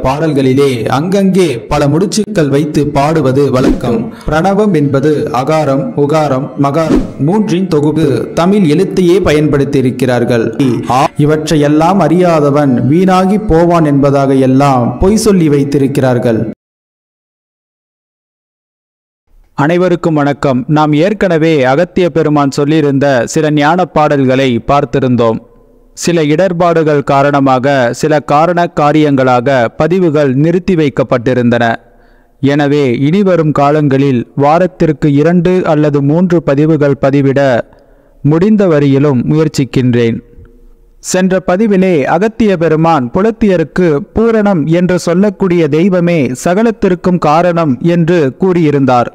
பாடல்களிலே அங்கங்கே பல முடிச்சுக்கள் வைத்து பாடுவது வழக்கம். பிரணவம் என்பது அகாரம், உகாரம், மகாரம் மூன்றின் தொகுப்பு. தமிழ் எழுத்தையே பயன்படுத்தியிருக்கிறார்கள். இவற்றையெல்லாம் அறியாதவன் வீணாகி போவான் என்பதாக எல்லாம் பொய் சொல்லி வைத்திருக்கிறார்கள். அனைவருக்கும் வணக்கம். நாம் ஏற்கனவே அகத்திய பெருமான் சொல்லியிருந்த சில ஞான பாடல்களை பார்த்திருந்தோம். சில இடர்பாடுகள் காரணமாக சில காரண காரியங்களாக பதிவுகள் நிறுத்தி வைக்கப்பட்டிருந்தன. எனவே இனிவரும் காலங்களில் வாரத்திற்கு 2 அல்லது 3 பதிவுகள் பதிவிட முடிந்த வரையிலும் முயற்சிக்கின்றேன். சென்ற பதிவிலே அகத்திய பெருமான் புலத்தியருக்கு பூரணம் என்று சொல்லக்கூடிய தெய்வமே சகலத்திற்கும் காரணம் என்று கூறியிருந்தார்.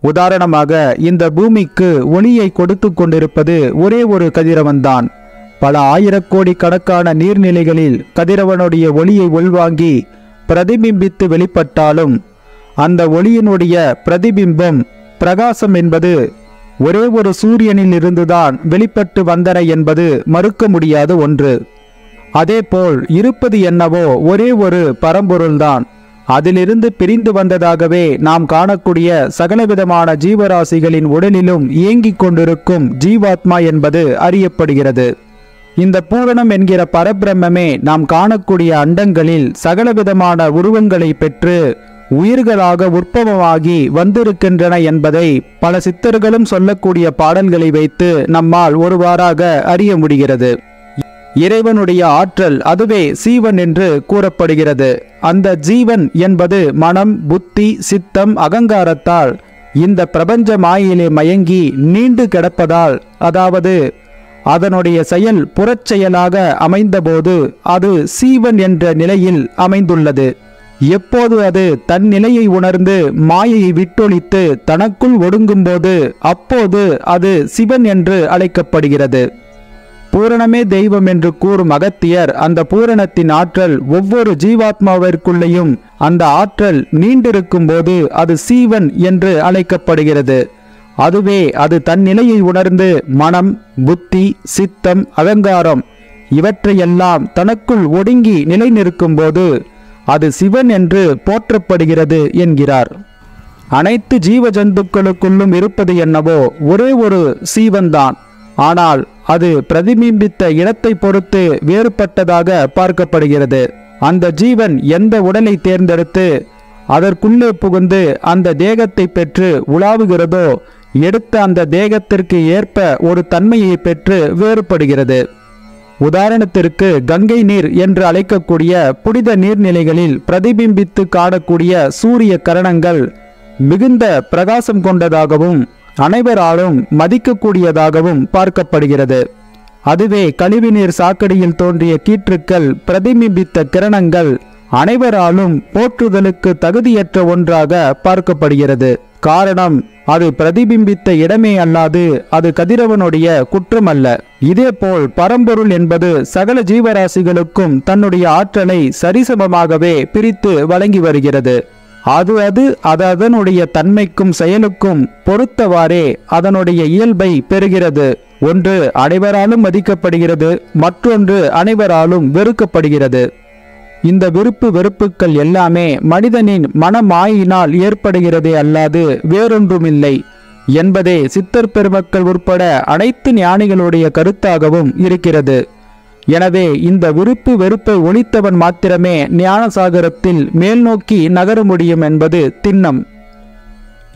உதாரணமாக, இந்த பூமிக்கு ஒளியை கொடுத்து கொண்டிருப்பது ஒரே ஒரு கதிரவன்தான். பல ஆயிரக்கோடி கணக்கான நீர்நிலைகளில் கதிரவனுடைய ஒளியை உள்வாங்கி பிரதிபிம்பித்து வெளிப்பட்டாலும் அந்த ஒளியினுடைய பிரதிபிம்பம் பிரகாசம் என்பது ஒரே ஒரு சூரியனில் இருந்துதான் வெளிப்பட்டு வந்தன என்பது மறுக்க முடியாத ஒன்று. அதேபோல் இருப்பது என்னவோ ஒரே ஒரு பரம்பொருள்தான். அதிலிருந்து பிரிந்து வந்ததாகவே நாம் காணக்கூடிய சகலவிதமான ஜீவராசிகளின் உடலிலும் இயங்கிக் கொண்டிருக்கும் ஜீவாத்மா என்பது அறியப்படுகிறது. இந்த பூரணம் என்கிற பரபிரம்மே நாம் காணக்கூடிய அண்டங்களில் சகலவிதமான உருவங்களை பெற்று உயிர்களாக உற்பவமாகி வந்திருக்கின்றன என்பதை பல சித்தர்களும் சொல்லக்கூடிய பாடல்களை வைத்து நம்மால் ஒருவாறாக அறிய முடிகிறது. இறைவனுடைய ஆற்றல் அதுவே சீவன் என்று கூறப்படுகிறது. அந்த ஜீவன் என்பது மனம், புத்தி, சித்தம், அகங்காரத்தால் இந்த பிரபஞ்ச மாயிலே மயங்கி நீண்டு கிடப்பதால், அதாவது அதனுடைய செயல் புறச்செயலாக அமைந்தபோது அது சீவன் என்ற நிலையில் அமைந்துள்ளது. எப்போது அது தன் நிலையை உணர்ந்து மாயையை விட்டொழித்து தனக்குள் ஒடுங்கும்போது அப்போது அது சிவன் என்று அழைக்கப்படுகிறது. பூரணமே தெய்வம் என்று கூறும் அகத்தியர் அந்த பூரணத்தின் ஆற்றல் ஒவ்வொரு ஜீவாத்மாவிற்குள்ளேயும் அந்த ஆற்றல் நீண்டிருக்கும் போது அது சீவன் என்று அழைக்கப்படுகிறது. அதுவே அது தன் நிலையை உணர்ந்து மனம், புத்தி, சித்தம், அகங்காரம் இவற்றையெல்லாம் தனக்குள் ஒடுங்கி நிலை நிற்கும் போது அது சிவன் என்று போற்றப்படுகிறது என்கிறார். அனைத்து ஜீவ ஜந்துக்களுக்குள்ளும் இருப்பது என்னவோ ஒரே ஒரு சீவன்தான். ஆனால் அது பிரதிபிம்பித்த இடத்தை பொறுத்து வேறுபட்டதாக பார்க்கப்படுகிறது. அந்த ஜீவன் எந்த உடலை தேர்ந்தெடுத்து அதற்குள்ளே புகுந்து அந்த தேகத்தை பெற்று உலாவுகிறதோ எடுத்த அந்த தேகத்திற்கு ஏற்ப ஒரு தன்மையை பெற்று வேறுபடுகிறது. உதாரணத்திற்கு கங்கை நீர் என்று அழைக்கக்கூடிய புனித நீர்நிலைகளில் பிரதிபிம்பித்து காணக்கூடிய சூரிய கரணங்கள் மிகுந்த பிரகாசம் கொண்டதாகவும் அனைவராலும் மதிக்கக்கூடியதாகவும் பார்க்கப்படுகிறது. அதுவே கழிவுநீர் சாக்கடையில் தோன்றிய கீற்றுக்கள் பிரதிபிம்பித்த கிரணங்கள் அனைவராலும் போற்றுதலுக்கு தகுதியற்ற ஒன்றாக பார்க்கப்படுகிறது. காரணம், அது பிரதிபிம்பித்த இடமே அல்லாது அது கதிரவனுடைய குற்றம் அல்ல. இதேபோல் பரம்பொருள் என்பது சகல ஜீவராசிகளுக்கும் தன்னுடைய ஆற்றலை சரிசமமாகவே பிரித்து வழங்கி வருகிறது. அது அதனுடைய தன்மைக்கும் செயலுக்கும் பொறுத்தவாறே அதனுடைய இயல்பை பெறுகிறது. ஒன்று அனைவராலும் மதிக்கப்படுகிறது, மற்றொன்று அனைவராலும் வெறுக்கப்படுகிறது. இந்த விருப்பு வெறுப்புகள் எல்லாமே மனிதனின் மனமாயினால் ஏற்படுகிறதே அல்லாது வேறொன்றுமில்லை என்பதே சித்தர் பெருமக்கள் உட்பட அனைத்து ஞானிகளுடைய கருத்தாகவும் இருக்கிறது. எனவே இந்த விருப்பு வெறுப்பை ஒழித்தவன் மாத்திரமே ஞானசாகரத்தில் மேல் நோக்கி நகர முடியும் என்பது திண்ணம்.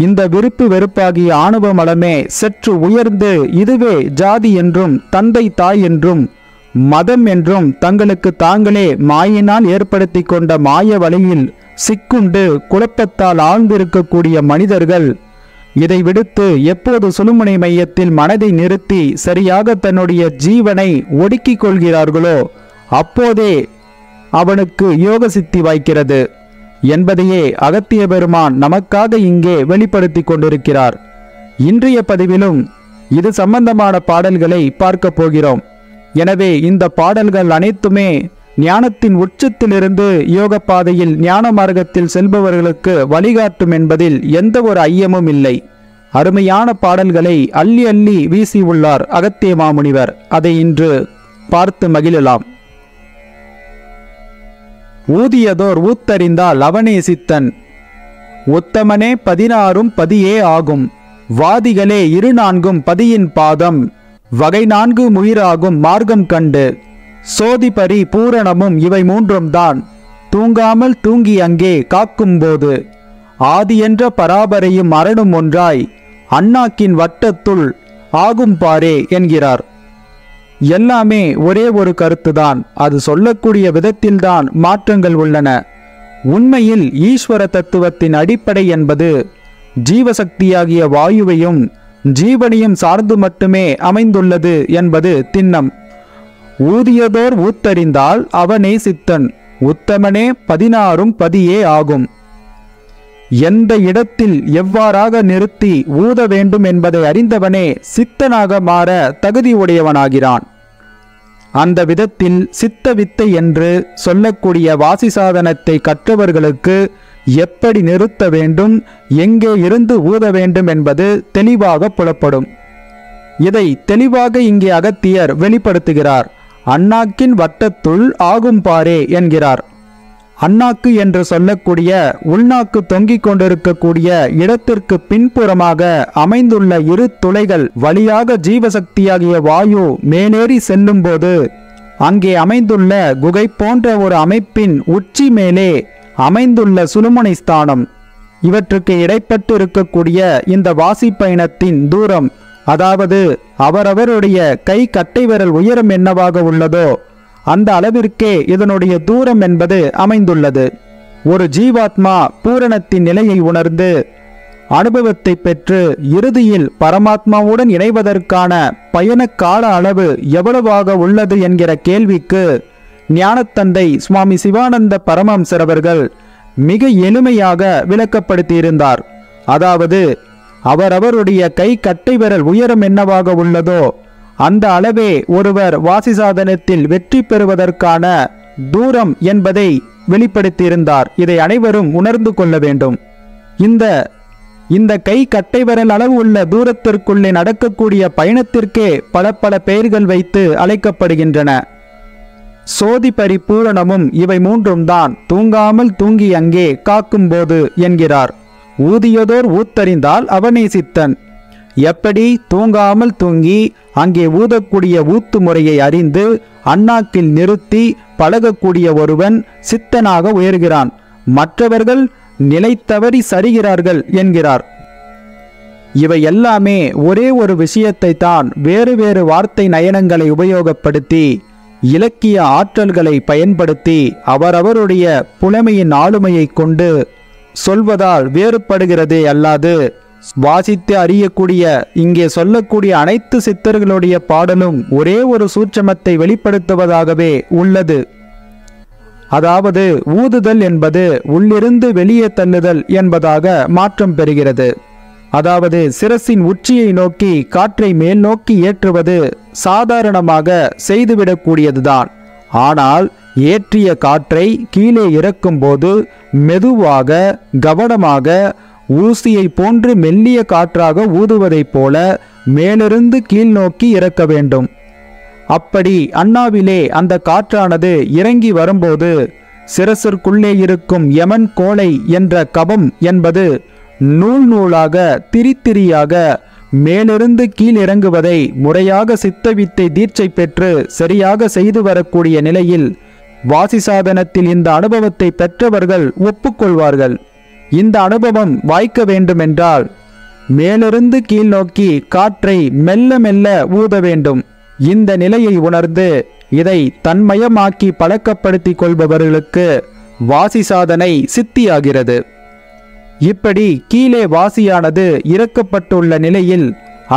இந்த விருப்பு வெறுப்பாகிய ஆணவ மலமே சற்று உயர்ந்து இதுவே ஜாதி என்றும் தந்தை தாய் என்றும் மதம் என்றும் தங்களுக்கு தாங்களே மாயினால் ஏற்படுத்தி கொண்ட மாய வழியில் சிக்குண்டு குழப்பத்தால் ஆழ்ந்திருக்கக்கூடிய மனிதர்கள் இதை விடுத்து எப்போது சுழுமுனை மையத்தில் மனதை நிறுத்தி சரியாக தன்னுடைய ஜீவனை ஒடுக்கிக் கொள்கிறார்களோ அப்போதே அவனுக்கு யோக சித்தி வாய்க்கிறது என்பதையே அகத்திய பெருமான் நமக்காக இங்கே வெளிப்படுத்தி கொண்டிருக்கிறார். இன்றைய பதிவிலும் இது சம்பந்தமான பாடல்களை பார்க்க போகிறோம். எனவே இந்த பாடல்கள் அனைத்துமே ஞானத்தின் உச்சத்திலிருந்து யோக பாதையில் ஞான மார்க்கத்தில் செல்பவர்களுக்கு வழிகாட்டும் என்பதில் எந்த ஒரு ஐயமும் இல்லை. அருமையான பாடல்களை அள்ளி அள்ளி வீசி உள்ளார் அகத்திய மாமுனிவர். அதை இன்று பார்த்து மகிழலாம். ஊதியதோர் ஊத்தறிந்தால் அவனே சித்தன். உத்தமனே 16 பதியே ஆகும். வாதிகளே 24 பதியின் பாதம். வகை 4 முயிராகும் மார்க்கம் கண்டு. சோதிபரி பூரணமும் இவை 3 தான். தூங்காமல் தூங்கி அங்கே காக்கும்போது. ஆதி என்ற பராபரையும் அரணும் ஒன்றாய். அண்ணாக்கின் வட்டத்துள் ஆகும் பாரே என்கிறார். எல்லாமே ஒரே ஒரு கருத்துதான். அது சொல்லக்கூடிய விதத்தில்தான் மாற்றங்கள் உள்ளன. உண்மையில் ஈஸ்வர தத்துவத்தின் அடிப்படை என்பது ஜீவசக்தியாகிய வாயுவையும் ஜீவனையும் சார்ந்து மட்டுமே அமைந்துள்ளது என்பது திண்ணம். ஊதியதோர் ஊத்தறிந்தால் அவனே சித்தன். உத்தமனே 16 பதியே ஆகும். எந்த இடத்தில் எவ்வாறாக நிறுத்தி ஊத வேண்டும் என்பதை அறிந்தவனே சித்தனாக மாற தகுதி உடையவனாகிறான். அந்த விதத்தில் சித்த வித்தை என்று சொல்லக்கூடிய வாசி சாதனத்தை கற்றவர்களுக்கு எப்படி நிறுத்த வேண்டும், எங்கே இருந்து ஊத வேண்டும் என்பது தெளிவாக புலப்படும். இதை தெளிவாக இங்கே அகத்தியர் வெளிப்படுத்துகிறார். அண்ணாக்கின் வட்டத்துள் ஆகும் பாரே என்கிறார். அண்ணாக்கு என்று சொல்லக்கூடிய உள்நாக்கு தொங்கிக் கொண்டிருக்கக்கூடிய இடத்திற்கு பின்புறமாக அமைந்துள்ள இரு துளைகள் வழியாக ஜீவசக்தியாகிய வாயு மேலேறி செல்லும் போது அங்கே அமைந்துள்ள குகை போன்ற ஒரு அமைப்பின் உச்சி மேலே அமைந்துள்ள சுழுமுனை ஸ்தானம். இவற்றுக்கு இடைப்பட்டு இருக்கக்கூடிய இந்த வாசி பயணத்தின் தூரம், அதாவது அவரவருடைய கை கட்டை விரல் உயரம் என்னவாக உள்ளதோ அந்த அளவிற்கே இதனுடைய தூரம் என்பது அமைந்துள்ளது. ஒரு ஜீவாத்மா பூரணத்தின் நிலையை உணர்ந்து அனுபவத்தை பெற்று இறுதியில் பரமாத்மாவுடன் இணைவதற்கான பயண கால அளவு எவ்வளவாக உள்ளது என்கிற கேள்விக்கு ஞானத்தந்தை சுவாமி சிவானந்த பரமஹம்சர் அவர்கள் மிக எளிமையாக விளக்கப்படுத்தியிருந்தார். அதாவது அவரவருடைய கை கட்டை விரல் உயரம் என்னவாக உள்ளதோ அந்த அளவே ஒருவர் வாசி சாதனத்தில் வெற்றி பெறுவதற்கான தூரம் என்பதை வெளிப்படுத்தியிருந்தார். இதை அனைவரும் உணர்ந்து கொள்ள வேண்டும். இந்த கை கட்டை விரல் அளவு உள்ள தூரத்திற்குள்ளே நடக்கக்கூடிய பயணத்திற்கே பல பெயர்கள் வைத்து அழைக்கப்படுகின்றன. சோதி பரிபூரணமும் இவை 3 தான். தூங்காமல் தூங்கி அங்கே காக்கும்போது என்கிறார். ஊதியதோர் ஊத்தறிந்தால் அவனே சித்தன். எப்படி தூங்காமல் தூங்கி அங்கே ஊதக்கூடிய ஊத்து முறையை அறிந்து அண்ணாக்கில் நிறுத்தி பழகக்கூடிய ஒருவன் சித்தனாக உயர்கிறான். மற்றவர்கள் நிலை தவறி சரிகிறார்கள் என்கிறார். இவை எல்லாமே ஒரே ஒரு விஷயத்தை தான் வேறு வேறு வார்த்தை நயனங்களை உபயோகப்படுத்தி இலக்கிய ஆற்றல்களை பயன்படுத்தி அவரவருடைய புலமையின் ஆளுமையை கொண்டு சொல்வதால் வேறுபடுகிறதே அல்லாது வாசித்து அறியக்கூடிய இங்கே சொல்லக்கூடிய அனைத்து சித்தர்களுடைய பாடலும் ஒரே ஒரு சூட்சமத்தை வெளிப்படுத்துவதாகவே உள்ளது. அதாவது ஊதுதல் என்பது உள்ளிருந்து வெளியே தள்ளுதல் என்பதாக மாற்றம் பெறுகிறது. அதாவது சிரசின் உச்சியை நோக்கி காற்றை மேல் நோக்கி ஏற்றுவது சாதாரணமாக செய்துவிடக்கூடியதுதான். ஆனால் ஏற்றிய காற்றை கீழே இறக்கும் போது மெதுவாக கவனமாக ஊசியை போன்று மெல்லிய காற்றாக ஊதுவதைப் போல மேலிருந்து கீழ் நோக்கி இறக்க வேண்டும். அப்படி அண்ணாவிலே அந்த காற்றானது இறங்கி வரும்போது சிரசிற்குள்ளே இருக்கும் யமன் கோளை என்ற கபம் என்பது நூல் நூலாக திரியாக மேலிருந்து கீழ் இறங்குவதை முறையாக சித்தவித்தை தீட்சை பெற்று சரியாக செய்து வரக்கூடிய நிலையில் வாசி சாதனத்தில் இந்த அனுபவத்தை பெற்றவர்கள் ஒப்புக்கொள்வார்கள். இந்த அனுபவம் வாய்க்க வேண்டுமென்றால் மேலிருந்து கீழ் நோக்கி காற்றை மெல்ல மெல்ல ஊத வேண்டும். இந்த நிலையை உணர்ந்து இதை தன்மயமாக்கி பழக்கப்படுத்தி கொள்பவர்களுக்கு வாசி சாதனை சித்தியாகிறது. இப்படி கீழே வாசியானது இறக்கப்பட்டுள்ள நிலையில்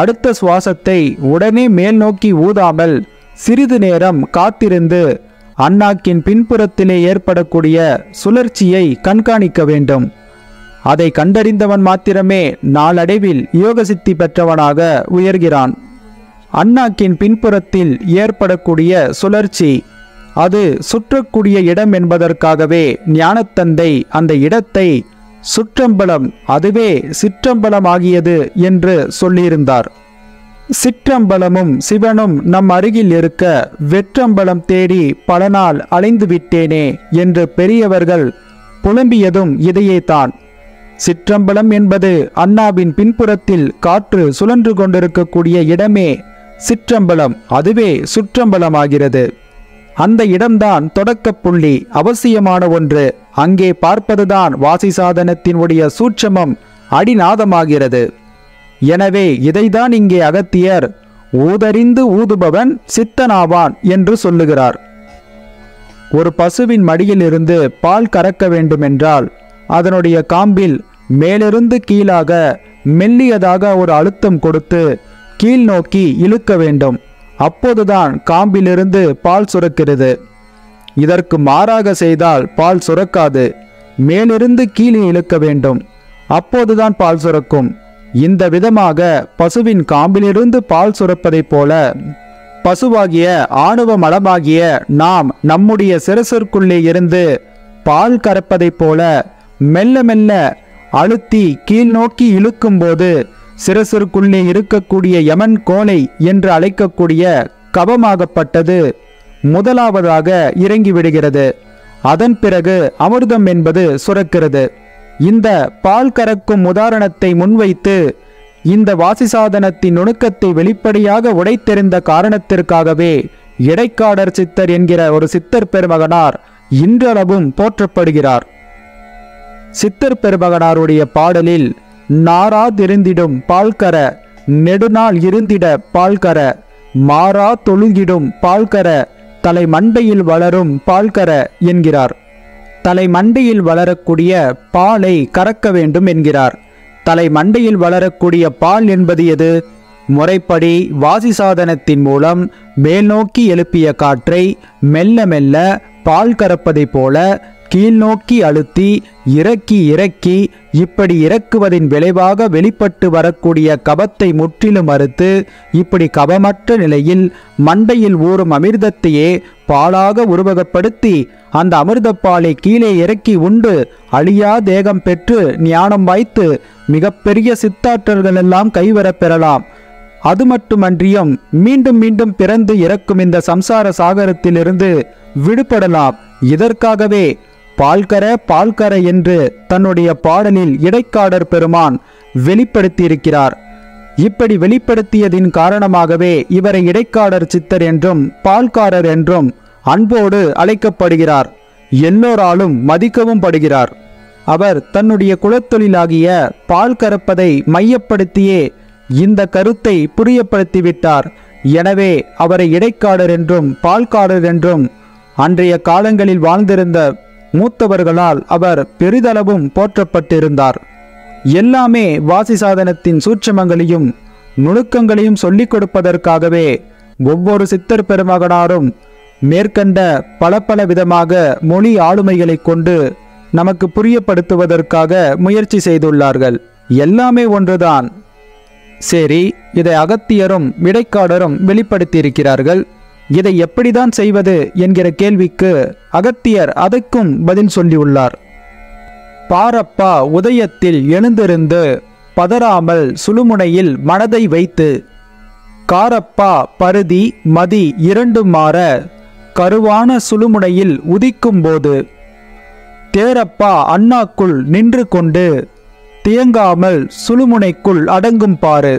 அடுத்த சுவாசத்தை உடனே மேல் நோக்கி ஊதாமல் சிறிது நேரம் காத்திருந்து அண்ணாக்கின் பின்புறத்திலே ஏற்படக்கூடிய சுழற்சியை கண்காணிக்க வேண்டும். அதை கண்டறிந்தவன் மாத்திரமே நாளடைவில் யோக சித்தி பெற்றவனாக உயர்கிறான். அண்ணாக்கின் பின்புறத்தில் ஏற்படக்கூடிய சுழற்சி அது சுற்றக்கூடிய இடம் என்பதற்காகவே ஞானத்தந்தை அந்த இடத்தை சுற்றம்பலம், அதுவே சிற்றம்பலம் ஆகியது என்று சொல்லியிருந்தார். சிற்றம்பலமும் சிவனும் நம் அருகில் இருக்க வெற்றம்பலம் தேடி பல நாள் அலைந்து விட்டேனே என்று பெரியவர்கள் புலம்பியதும் இதையேதான். சிற்றம்பலம் என்பது அண்ணாவின் பின்புறத்தில் காற்று சுழன்று கொண்டிருக்கக்கூடிய இடமே சிற்றம்பலம், அதுவே சுற்றம்பலமாகிறது. அந்த இடம்தான் தொடக்கப் புள்ளி, அவசியமான ஒன்று. அங்கே பார்ப்பதுதான் வாசி சாதனத்தினுடைய சூட்சமம், அடிநாதமாகிறது. எனவே இதைதான் இங்கே அகத்தியர் ஊதறிந்து ஊதுபவன் சித்தனாவான் என்று சொல்லுகிறார். ஒரு பசுவின் மடியிலிருந்து பால் கறக்க வேண்டுமென்றால் அதனுடைய காம்பில் மேலிருந்து கீழாக மெல்லியதாக ஒரு அழுத்தம் கொடுத்து கீழ் நோக்கி இழுக்க வேண்டும். அப்போதுதான் காம்பிலிருந்து பால் சுரக்கிறது. இதற்கு மாறாக செய்தால் பால் சுரக்காது. மேலிருந்து கீழே இழுக்க வேண்டும், அப்போதுதான் பால் சுரக்கும். இந்த விதமாக பசுவின் காம்பிலிருந்து பால் சுரப்பதைப் போல பசுவாகிய ஆணவ மலமாகிய நாம் நம்முடைய சிரசிற்குள்ளே இருந்து பால் கறப்பதைப் போல மெல்ல மெல்ல அழுத்தி கீழ் நோக்கி இழுக்கும்போது சிரசிற்குள்ளே இருக்கக்கூடிய யமன் கோலை என்று அழைக்கக்கூடிய கபமாகப்பட்டது முதலாவதாக இறங்கி விடுகிறது. அதன் பிறகு அமிர்தம் என்பது சுரக்கிறது. இந்த பால் கறக்கும் உதாரணத்தை முன்வைத்து இந்த வாசி சாதனத்தின் நுணுக்கத்தை வெளிப்படையாக உடைத்தெறிந்த காரணத்திற்காகவே இடைக்காடர் சித்தர் என்கிற ஒரு சித்தர் பெருமகனார் இன்றளவும் போற்றப்படுகிறார். சித்தர் பெருமகனாருடைய பாடலில் நாராதிருந்திடும் பால்கர நெடுநாள் இருந்திட பால்கர மாறா தொழுகிடும் பால்கர தலை மண்டையில் வளரும் பால்கர என்கிறார். தலை மண்டையில் வளரக்கூடிய பாலை கறக்க வேண்டும் என்கிறார். தலை மண்டையில் வளரக்கூடிய பால் என்பது எது? முறைப்படி வாசி சாதனத்தின் மூலம் மேல் நோக்கி எழுப்பிய காற்றை மெல்ல மெல்ல பால் கறப்பதைப் போல கீழ் நோக்கி அழுத்தி இறக்கி இறக்கி இப்படி இறக்குவதின் விளைவாக வெளிப்பட்டு வரக்கூடிய கபத்தை முற்றிலும் மறுத்து இப்படி கபமற்ற நிலையில் மண்டையில் ஊறும் அமிர்தத்தையே பாலாக உருவகப்படுத்தி அந்த அமிர்தப்பாலை கீழே இறக்கி உண்டு அழியா தேகம் பெற்று ஞானம் வாய்த்து மிகப்பெரிய சித்தாற்றல்கள் எல்லாம் கைவரப் பெறலாம். அது மட்டுமன்றியும் மீண்டும் மீண்டும் பிறந்து இறக்கும் இந்த சம்சார சாகரத்திலிருந்து விடுபடலாம். இதற்காகவே பால்கர பால்கர என்று தன்னுடைய பாடலில் இடைக்காடர் பெருமான் வெளிப்படுத்தியிருக்கிறார். இப்படி வெளிப்படுத்தியதின் காரணமாகவே இவரை இடைக்காடர் சித்தர் என்றும் பால்காரர் என்றும் அன்போடு அழைக்கப்படுகிறார். எல்லோராலும் மதிக்கவும் படுகிறார். அவர் தன்னுடைய குலத்தொழிலாகிய பால் கறப்பதை மையப்படுத்தியே இந்த கருத்தை புரியப்படுத்திவிட்டார். எனவே அவரை இடைக்காடர் என்றும் பால்காரர் என்றும் அன்றைய காலங்களில் வாழ்ந்திருந்த மூத்தவர்களால் அவர் பெரிதளவும் போற்றப்பட்டிருந்தார். எல்லாமே வாசி சாதனத்தின் சூட்சமங்களையும் நுணுக்கங்களையும் சொல்லிக் கொடுப்பதற்காகவே ஒவ்வொரு சித்தர் பெருமகனாரும் மேற்கண்ட பல விதமாக மொழி ஆளுமைகளை கொண்டு நமக்கு புரியப்படுத்துவதற்காக முயற்சி செய்துள்ளார்கள். எல்லாமே ஒன்றுதான். சரி, இதை அகத்தியரும் இடைக்காடரும் வெளிப்படுத்தியிருக்கிறார்கள். இதை எப்படிதான் செய்வது என்கிற கேள்விக்கு அகத்தியர் அதற்கும் பதில் சொல்லியுள்ளார். பாரப்பா உதயத்தில் எழுந்திருந்து பதறாமல் சுழுமுனையில் மனதை வைத்து காரப்பா பருதி மதி இரண்டும் மாற கருவான சுழுமுனையில் உதிக்கும்போது தேரப்பா அண்ணாக்குள் நின்று கொண்டு தியங்காமல் சுழுமுனைக்குள் அடங்கும் பாரு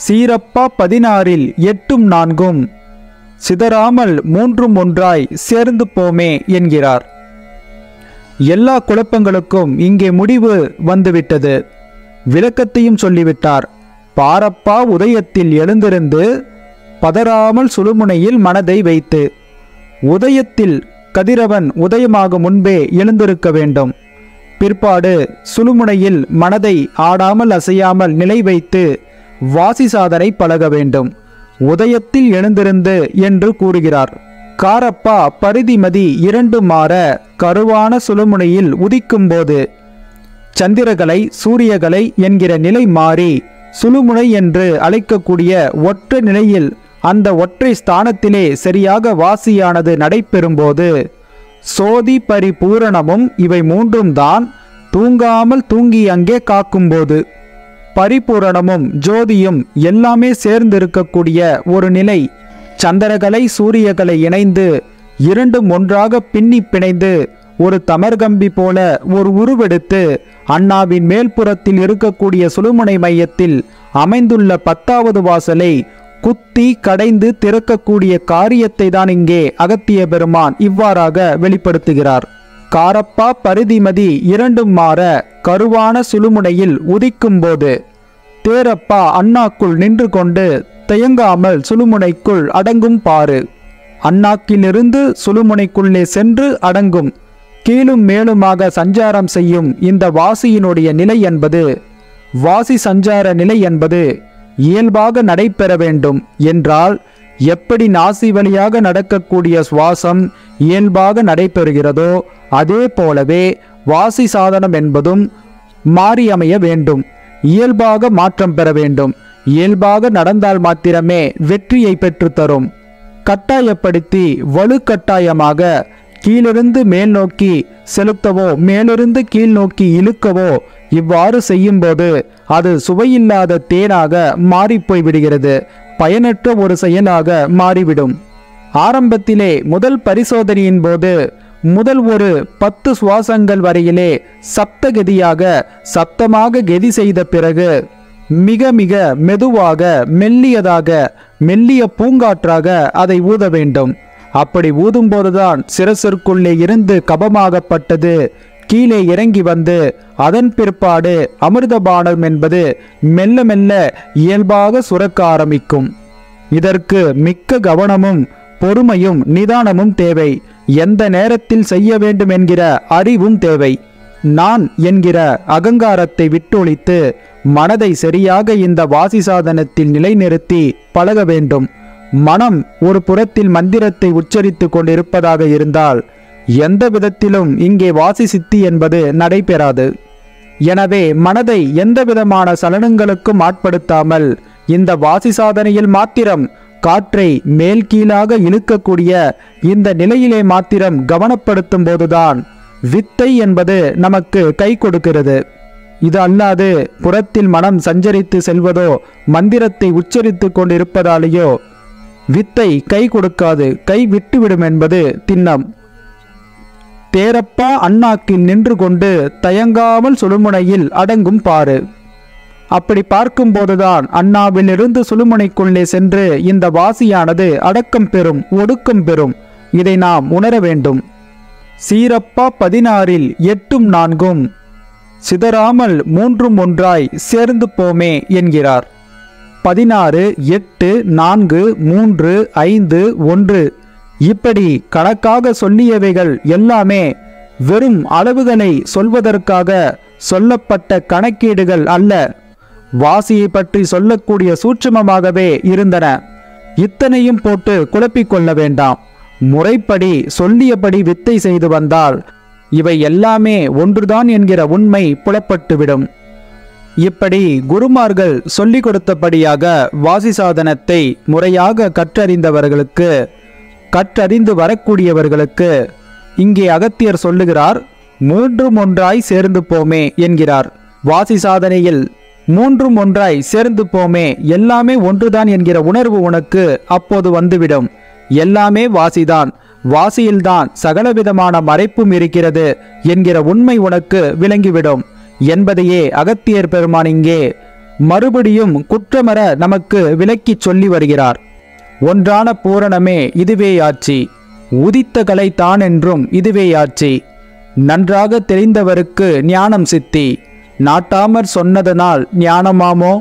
சீரப்பா 16 8 4 சிதறாமல் 3 ஒன்றாய் சேர்ந்து போமே என்கிறார். எல்லா குழப்பங்களுக்கும் இங்கே முடிவு வந்துவிட்டது. விளக்கத்தையும் சொல்லிவிட்டார். பாரப்பா உதயத்தில் எழுந்திருந்து பதறாமல் சுழுமுனையில் மனதை வைத்து. உதயத்தில் கதிரவன் உதயமாகும் முன்பே எழுந்திருக்க வேண்டும். பிற்பாடு சுழுமுனையில் மனதை ஆடாமல் அசையாமல் நிலை வைத்து வாசி சாதனை பழக வேண்டும். உதயத்தில் எழுந்திருந்து என்று கூறுகிறார். காரப்பா பரிதிமதி 2 மாற கருவான சுழுமுனையில் உதிக்கும்போது சந்திரகலை சூரியகலை என்கிற நிலை மாறி சுழுமுனை என்று அழைக்கக்கூடிய ஒற்றை நிலையில் அந்த ஒற்றை ஸ்தானத்திலே சரியாக வாசியானது நடைபெறும்போது சோதி பரிபூரணமும் இவை 3 தான் தூங்காமல் தூங்கி அங்கே காக்கும்போது பரிபூரணமும் ஜோதியும் எல்லாமே சேர்ந்திருக்கக்கூடிய ஒரு நிலை. சந்திரகலை சூரியகலை இணைந்து இரண்டும் ஒன்றாக பின்னி பிணைந்து ஒரு தமர்கம்பி போல ஒரு உருவெடுத்து அண்ணாவின் மேல்புறத்தில் இருக்கக்கூடிய சுழுமுனை மையத்தில் அமைந்துள்ள 10வது வாசலை குத்தி கடைந்து திறக்கக்கூடிய காரியத்தை தான் இங்கே அகத்திய பெருமான் இவ்வாறாக வெளிப்படுத்துகிறார். காரப்பா பரிதிமதி இரண்டும் மாற கருவான சுழுமுனையில் உதிக்கும்போது தேரப்பா அண்ணாக்குள் நின்று கொண்டு தயங்காமல் சுழுமுனைக்குள் அடங்கும் பாரு. அண்ணாக்கிலிருந்து சுழுமுனைக்குள்ளே சென்று அடங்கும். கீழும் மேலுமாக சஞ்சாரம் செய்யும் இந்த வாசியினுடைய நிலை என்பது, வாசி சஞ்சார நிலை என்பது இயல்பாக நடைபெற வேண்டும் என்றால் எப்படி நாசி வழியாக நடக்கக்கூடிய சுவாசம் இயல்பாக நடைபெறுகிறதோ அதே போலவே வாசி சாதனம் என்பதும் மாறியமைய வேண்டும். இயல்பாக மாற்றம் பெற வேண்டும். இயல்பாக நடந்தால் மாத்திரமே வெற்றியை பெற்றுத்தரும். கட்டாயப்படுத்தி வலுக்கட்டாயமாக கீழிருந்து மேல் நோக்கி செலுத்தவோ மேலிருந்து கீழ் நோக்கி இழுக்கவோ இவ்வாறு செய்யும்போது அது சுவையில்லாத தேனாக மாறிப்போய் விடுகிறது. பயனற்ற ஒரு செயலாக மாறிவிடும். ஆரம்பத்திலே முதல் பரிசோதனையின் போது முதல் ஒரு 10 சுவாசங்கள் வரையிலே சப்தகதியாக சப்தமாக கதி செய்த பிறகு மிக மிக மெதுவாக மெல்லியதாக மெல்லிய பூங்காற்றாக அதை ஊத வேண்டும். அப்படி ஊதும்போதுதான் சிரசிற்குள்ளே இருந்து கபமாகப்பட்டது கீழே இறங்கி வந்து அதன் பிற்பாடு அமிர்தபானம் என்பது மெல்ல மெல்ல இயல்பாக சுரக்க ஆரம்பிக்கும். இதற்கு மிக்க கவனமும் பொறுமையும் நிதானமும் தேவை. எந்த நேரத்தில் செய்ய வேண்டும் என்கிற அறிவும் தேவை. நான் என்கிற அகங்காரத்தை விட்டொழித்து மனதை சரியாக இந்த வாசி சாதனத்தில் நிலைநிறுத்தி பழக வேண்டும். மனம் ஒரு புறத்தில் மந்திரத்தை உச்சரித்து கொண்டிருப்பதாக இருந்தால் எந்த விதத்திலும் இங்கே வாசி சித்தி என்பது நடைபெறாது. எனவே மனதை எந்த விதமான சலனங்களுக்கும் ஆட்படுத்தாமல் இந்த வாசி சாதனையில் மாத்திரம் காற்றை மேல் கீழாக இழுக்கக்கூடிய இந்த நிலையிலே மாத்திரம் கவனப்படுத்தும் போதுதான் வித்தை என்பது நமக்கு கை கொடுக்கிறது. இது அல்லாது புறத்தில் மனம் சஞ்சரித்து செல்வதோ மந்திரத்தை உச்சரித்து கொண்டிருப்பதாலேயோ வித்தை கை கொடுக்காது, கை விட்டுவிடும் என்பது திண்ணம். தேரப்பா அண்ணாக்கில் நின்று கொண்டு தயங்காமல் சுழுமுனையில் அடங்கும் பாரு. அப்படி பார்க்கும்போதுதான் அண்ணாவிலிருந்து சுழுமுனைக்குள்ளே சென்று இந்த வாசியானது அடக்கம் பெறும், ஒடுக்கம் பெறும். இதை நாம் உணர வேண்டும். சீரப்பா 16 8 4 சிதறாமல் 3 ஒன்றாய் சேர்ந்து போமே என்கிறார். 16 8 4 3 5 1 இப்படி கணக்காக சொல்லியவைகள் எல்லாமே வெறும் அளவுகளை சொல்வதற்காக சொல்லப்பட்ட கணக்கீடுகள் அல்ல. வாசியை பற்றி சொல்லக்கூடிய சூட்சுமமாகவே இருந்தன. இத்தனையும் போட்டு குழப்பிக்கொள்ள வேண்டாம். முறைப்படி சொல்லியபடி வித்தை செய்து வந்தால் இவை எல்லாமே ஒன்றுதான் என்கிற உண்மை புலப்பட்டுவிடும். இப்படி குருமார்கள் சொல்லிக் கொடுத்தபடியாக வாசி சாதனத்தை முறையாக கற்றறிந்தவர்களுக்கு, கற்றறிந்து வரக்கூடியவர்களுக்கு இங்கே அகத்தியர் சொல்லுகிறார், 3 ஒன்றாய் சேர்ந்து போமே என்கிறார். வாசி சாதனையில் 3 ஒன்றாய் சேர்ந்து போமே, எல்லாமே ஒன்றுதான் என்கிற உணர்வு உனக்கு அப்போது வந்துவிடும். எல்லாமே வாசிதான், வாசியில்தான் சகலவிதமான மறைப்பும் இருக்கிறது என்கிற உண்மை உனக்கு விளங்கிவிடும் என்பதையே அகத்தியர் பெருமான் இங்கே மறுபடியும் குற்றமற நமக்கு விளக்கிச் சொல்லி வருகிறார். ஒன்றான பூரணமே இதுவேயாட்சி, உதித்த கலை தான் என்றும் இதுவேயாட்சி. நன்றாக தெரிந்தவருக்கு ஞானம் சித்தி, நாட்டாமற் சொன்னதனால் ஞானமாமோ?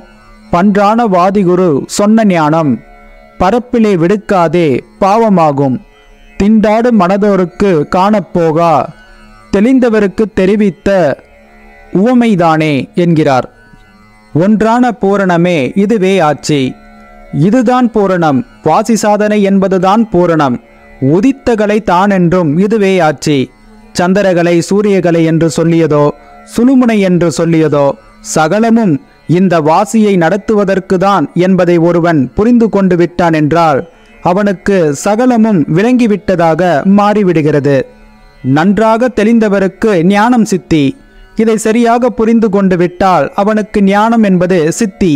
பன்றான வாதிகுரு சொன்ன ஞானம் பரப்பிலே விடுக்காதே பாவமாகும். திண்டாடு மனதோருக்கு காணப்போகா, தெளிந்தவருக்கு தெரிவித்த உவமைதானே என்கிறார். ஒன்றான பூரணமே இதுவே ஆட்சி, இதுதான் பூரணம். வாசி சாதனை என்பதுதான் பூரணம். உதித்தகலை தான் என்றும் இதுவே ஆட்சி. சந்திரகலை சூரியகலை என்று சொல்லியதோ சுழுமுனை என்று சொல்லியதோ சகலமும் இந்த வாசியை நடத்துவதற்கு தான் என்பதை ஒருவன் புரிந்து கொண்டு விட்டான் என்றால் அவனுக்கு சகலமும் விளங்கிவிட்டதாக மாறிவிடுகிறது. நன்றாக தெளிந்தவருக்கு ஞானம் சித்தி. இதை சரியாக புரிந்து கொண்டு விட்டால் அவனுக்கு ஞானம் என்பது சித்தி.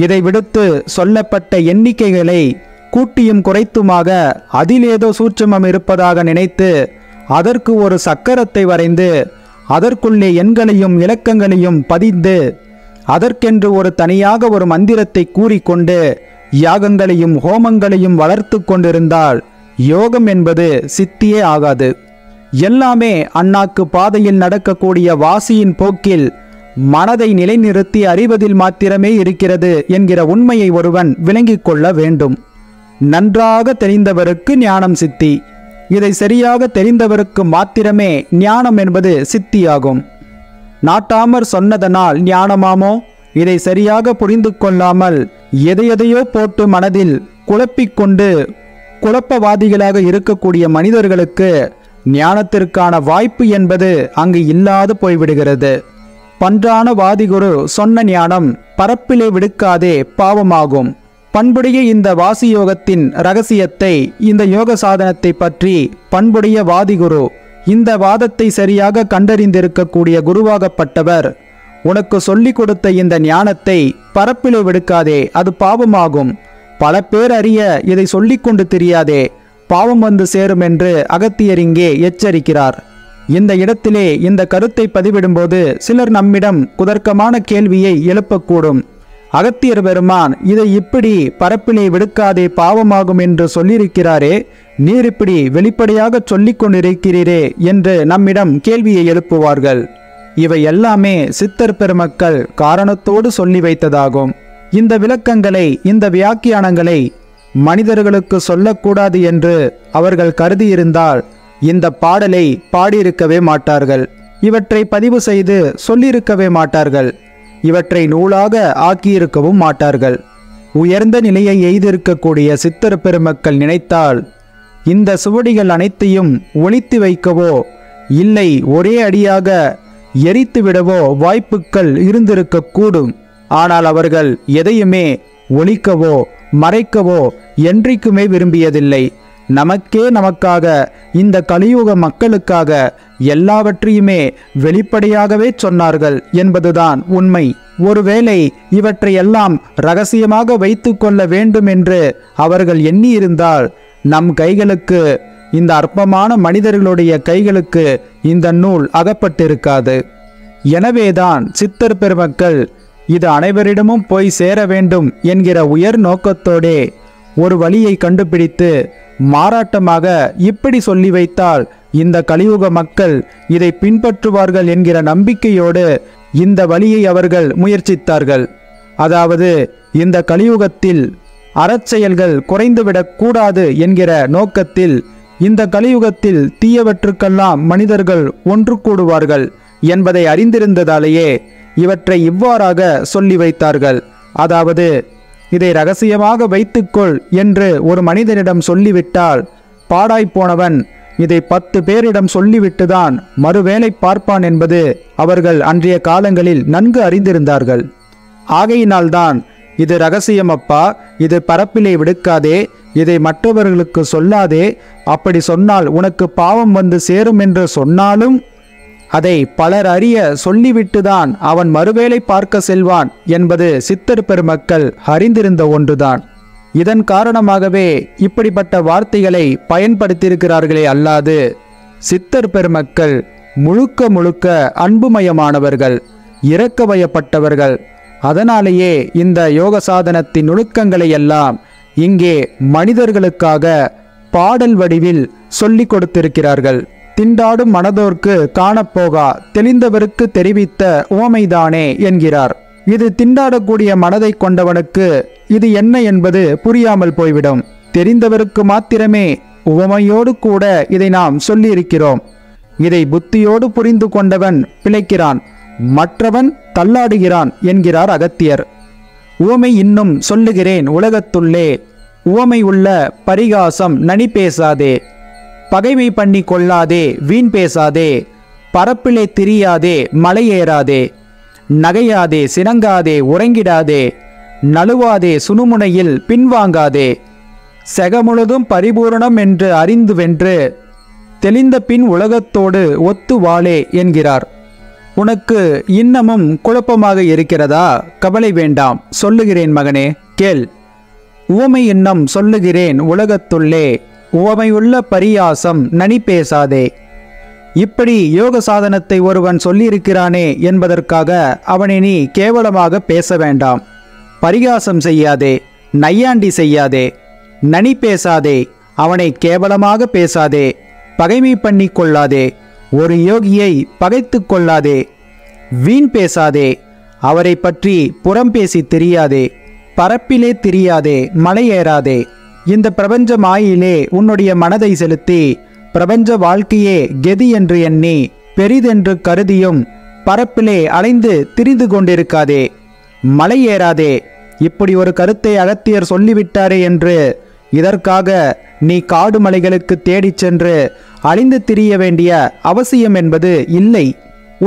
இதை விடுத்து சொல்லப்பட்ட எண்ணிக்கைகளை கூட்டியும் குறைத்துமாக அதிலேதோ சூட்சுமம் இருப்பதாக நினைத்து அதற்கு ஒரு சக்கரத்தை வரைந்து அதற்குள்ளே எண்களையும் இலக்கங்களையும் பதிந்து அதற்கென்று ஒரு தனியாக ஒரு மந்திரத்தை கூறிக்கொண்டு யாகங்களையும் ஹோமங்களையும் வளர்த்து கொண்டிருந்தால் யோகம் என்பது சித்தியே ஆகாது. எல்லாமே அண்ணாக்கு பாதையில் நடக்கக்கூடிய வாசியின் போக்கில் மனதை நிலைநிறுத்தி அறிவதில் மாத்திரமே இருக்கிறது என்கிற உண்மையை ஒருவன் விளங்கிக் கொள்ள வேண்டும். நன்றாக தெரிந்தவருக்கு ஞானம் சித்தி. இதை சரியாக தெரிந்தவருக்கு மாத்திரமே ஞானம் என்பது சித்தியாகும். நாட்டாமர் சொன்னதனால் ஞானமாமோ? இதை சரியாக புரிந்து கொள்ளாமல் எதையெதையோ போட்டு மனதில் குழப்பிக்கொண்டு குழப்பவாதிகளாக இருக்கக்கூடிய மனிதர்களுக்கு ஞானத்திற்கான வாய்ப்பு என்பது அங்கு இல்லாது போய்விடுகிறது. பன்றான வாதிகுரு சொன்ன ஞானம் பரப்பிலே விடுக்காதே பாவமாகும். பண்புடைய இந்த வாசி யோகத்தின் இரகசியத்தை, இந்த யோக சாதனத்தை பற்றி பண்புடைய வாதிகுரு, இந்த வாதத்தை சரியாக கண்டறிந்திருக்கக்கூடிய குருவாகப்பட்டவர் உனக்கு சொல்லிக் கொடுத்த இந்த ஞானத்தை பரப்பிலே விடுக்காதே, அது பாவமாகும். பல பேர் அறிய இதை சொல்லிக்கொண்டு தெரியாதே, பாவம் வந்து சேரும் என்று அகத்தியர் இங்கே எச்சரிக்கிறார். இந்த இடத்திலே இந்த கருத்தை பதிவிடும்போது சிலர் நம்மிடம் குதர்க்கமான கேள்வியை எழுப்பக்கூடும். அகத்தியர் பெருமான் இதை இப்படி பரப்பிலே விடுக்காதே பாவமாகும் என்று சொல்லியிருக்கிறாரே, நீர் இப்படி வெளிப்படையாக சொல்லிக் கொண்டிருக்கிறீரே என்று நம்மிடம் கேள்வியை எழுப்புவார்கள். இவை எல்லாமே சித்தர் பெருமக்கள் காரணத்தோடு சொல்லி வைத்ததாகும். இந்த விளக்கங்களை, இந்த வியாக்கியானங்களை மனிதர்களுக்கு சொல்லக்கூடாது என்று அவர்கள் கருதியிருந்தால் இந்த பாடலை பாடியிருக்கவே மாட்டார்கள். இவற்றை பதிவு செய்து சொல்லியிருக்கவே மாட்டார்கள். இவற்றை நூலாக ஆக்கியிருக்கவும் மாட்டார்கள். உயர்ந்த நிலையை எய்திருக்கக்கூடிய சித்தர் பெருமக்கள் நினைத்தால் இந்த சுவடிகள் அனைத்தையும் ஒளித்து வைக்கவோ இல்லை ஒரே அடியாக எரித்துவிடவோ வாய்ப்புகள் இருந்திருக்கக்கூடும். ஆனால் அவர்கள் எதையுமே ஒளிக்கவோ மறைக்கவோ என்றைக்குமே விரும்பியதில்லை. நமக்காக, இந்த கலியுக மக்களுக்காக எல்லாவற்றையுமே வெளிப்படையாகவே சொன்னார்கள் என்பதுதான் உண்மை. ஒருவேளை இவற்றையெல்லாம் இரகசியமாக வைத்து கொள்ள வேண்டும் என்று அவர்கள் எண்ணியிருந்தால் நம் கைகளுக்கு, இந்த அற்பமான மனிதர்களுடைய கைகளுக்கு இந்த நூல் அகப்பட்டிருக்காது. எனவேதான் சித்தர் பெருமக்கள் இது அனைவரிடமும் போய் சேர வேண்டும் என்கிற உயர் நோக்கத்தோடே ஒரு வழியை கண்டுபிடித்து மாறாட்டமாக இப்படி சொல்லி வைத்தால் இந்த கலியுக மக்கள் இதை பின்பற்றுவார்கள் என்கிற நம்பிக்கையோடு இந்த வழியை அவர்கள் முயற்சித்தார்கள். அதாவது இந்த கலியுகத்தில் அறச்செயல்கள் குறைந்துவிடக் கூடாது என்கிற நோக்கத்தில் இந்த கலியுகத்தில் தீயவற்றுக்கெல்லாம் மனிதர்கள் ஒன்று கூடுவார்கள் என்பதை அறிந்திருந்ததாலேயே இவற்றை இவ்வாறாக சொல்லி வைத்தார்கள். அதாவது இதை இரகசியமாக வைத்துக்கொள் என்று ஒரு மனிதனிடம் சொல்லிவிட்டால் பாடாய்ப்போனவன் இதை 10 பேரிடம் சொல்லிவிட்டுதான் மறுவேளை பார்ப்பான் என்பது அவர்கள் அன்றைய காலங்களில் நன்கு அறிந்திருந்தார்கள். ஆகையினால்தான் இது இரகசியமப்பா, இது பரப்பிலே விடுக்காதே, இதை மற்றவர்களுக்கு சொல்லாதே, அப்படி சொன்னால் உனக்கு பாவம் வந்து சேரும் என்று சொன்னாலும் அதை பலர் அறிய சொல்லிவிட்டுதான் அவன் மறுவேளை பார்க்க செல்வான் என்பது சித்தர் பெருமக்கள் அறிந்திருந்த ஒன்றுதான். இதன் காரணமாகவே இப்படிப்பட்ட வார்த்தைகளை பயன்படுத்தியிருக்கிறார்களே அல்லாது சித்தர் பெருமக்கள் முழுக்க முழுக்க அன்புமயமானவர்கள், இரக்கவயப்பட்டவர்கள். அதனாலேயே இந்த யோக சாதனத்தின் நுணுக்கங்களை எல்லாம் இங்கே மனிதர்களுக்காக பாடல் வடிவில் சொல்லிக் கொடுத்திருக்கிறார்கள். திண்டாடும் மனதோர்க்கு காணப்போகா, தெளிந்தவருக்கு தெரிவித்த உவமைதானே என்கிறார். இது திண்டாடக்கூடிய மனதை கொண்டவனுக்கு இது என்ன என்பது புரியாமல் போய்விடும். தெரிந்தவருக்கு மாத்திரமே உவமையோடு கூட இதை நாம் சொல்லியிருக்கிறோம். இதை புத்தியோடு புரிந்து கொண்டவன் பிழைக்கிறான், மற்றவன் தள்ளாடுகிறான் என்கிறார் அகத்தியர். உவமை இன்னும் சொல்லுகிறேன் உலகத்துள்ளே, உவமை உள்ள பரிகாசம் நனி பேசாதே, பகைமை பண்ணி கொள்ளாதே, வீண் பேசாதே, பரப்பிலே திரியாதே, மலையேறாதே, நகையாதே, சினங்காதே, உறங்கிடாதே, நழுவாதே, சுனுமுனையில் பின்வாங்காதே, செகமுழுதும் பரிபூரணம் என்று அறிந்து வென்று தெளிந்த பின் உலகத்தோடு ஒத்து வாழே என்கிறார். உனக்கு இன்னமும் குழப்பமாக இருக்கிறதா? கவலை வேண்டாம், சொல்லுகிறேன் மகனே, கேள். உவமை இன்னம் சொல்லுகிறேன் உலகத்துள்ளே, உவமையுள்ள பரியாசம் நனி பேசாதே. இப்படி யோக சாதனத்தை ஒருவன் சொல்லியிருக்கிறானே என்பதற்காக அவனை நீ கேவலமாக பேச வேண்டாம். பரிகாசம் செய்யாதே, நையாண்டி செய்யாதே, நனி பேசாதே, அவனை கேவலமாக பேசாதே, பகைமை பண்ணி கொள்ளாதே, ஒரு யோகியை பகைத்து கொள்ளாதே, வீண் பேசாதே, அவரை பற்றி புறம் பேசி தெரியாதே, பரப்பிலே திரியாதே, மலை ஏறாதே. இந்த பிரபஞ்ச மாயிலே உன்னுடைய மனதை செலுத்தி பிரபஞ்ச வாழ்க்கையே கெதி என்று எண்ணி பெரிதென்று கருதியும் பரப்பிலே அலைந்து திரிந்து கொண்டிருக்காதே, மலை ஏறாதே. இப்படி ஒரு கருத்தை அகத்தியர் சொல்லிவிட்டாரே என்று இதற்காக நீ காடு மலைகளுக்கு தேடிச் சென்று அழிந்து திரிய வேண்டிய அவசியம் என்பது இல்லை.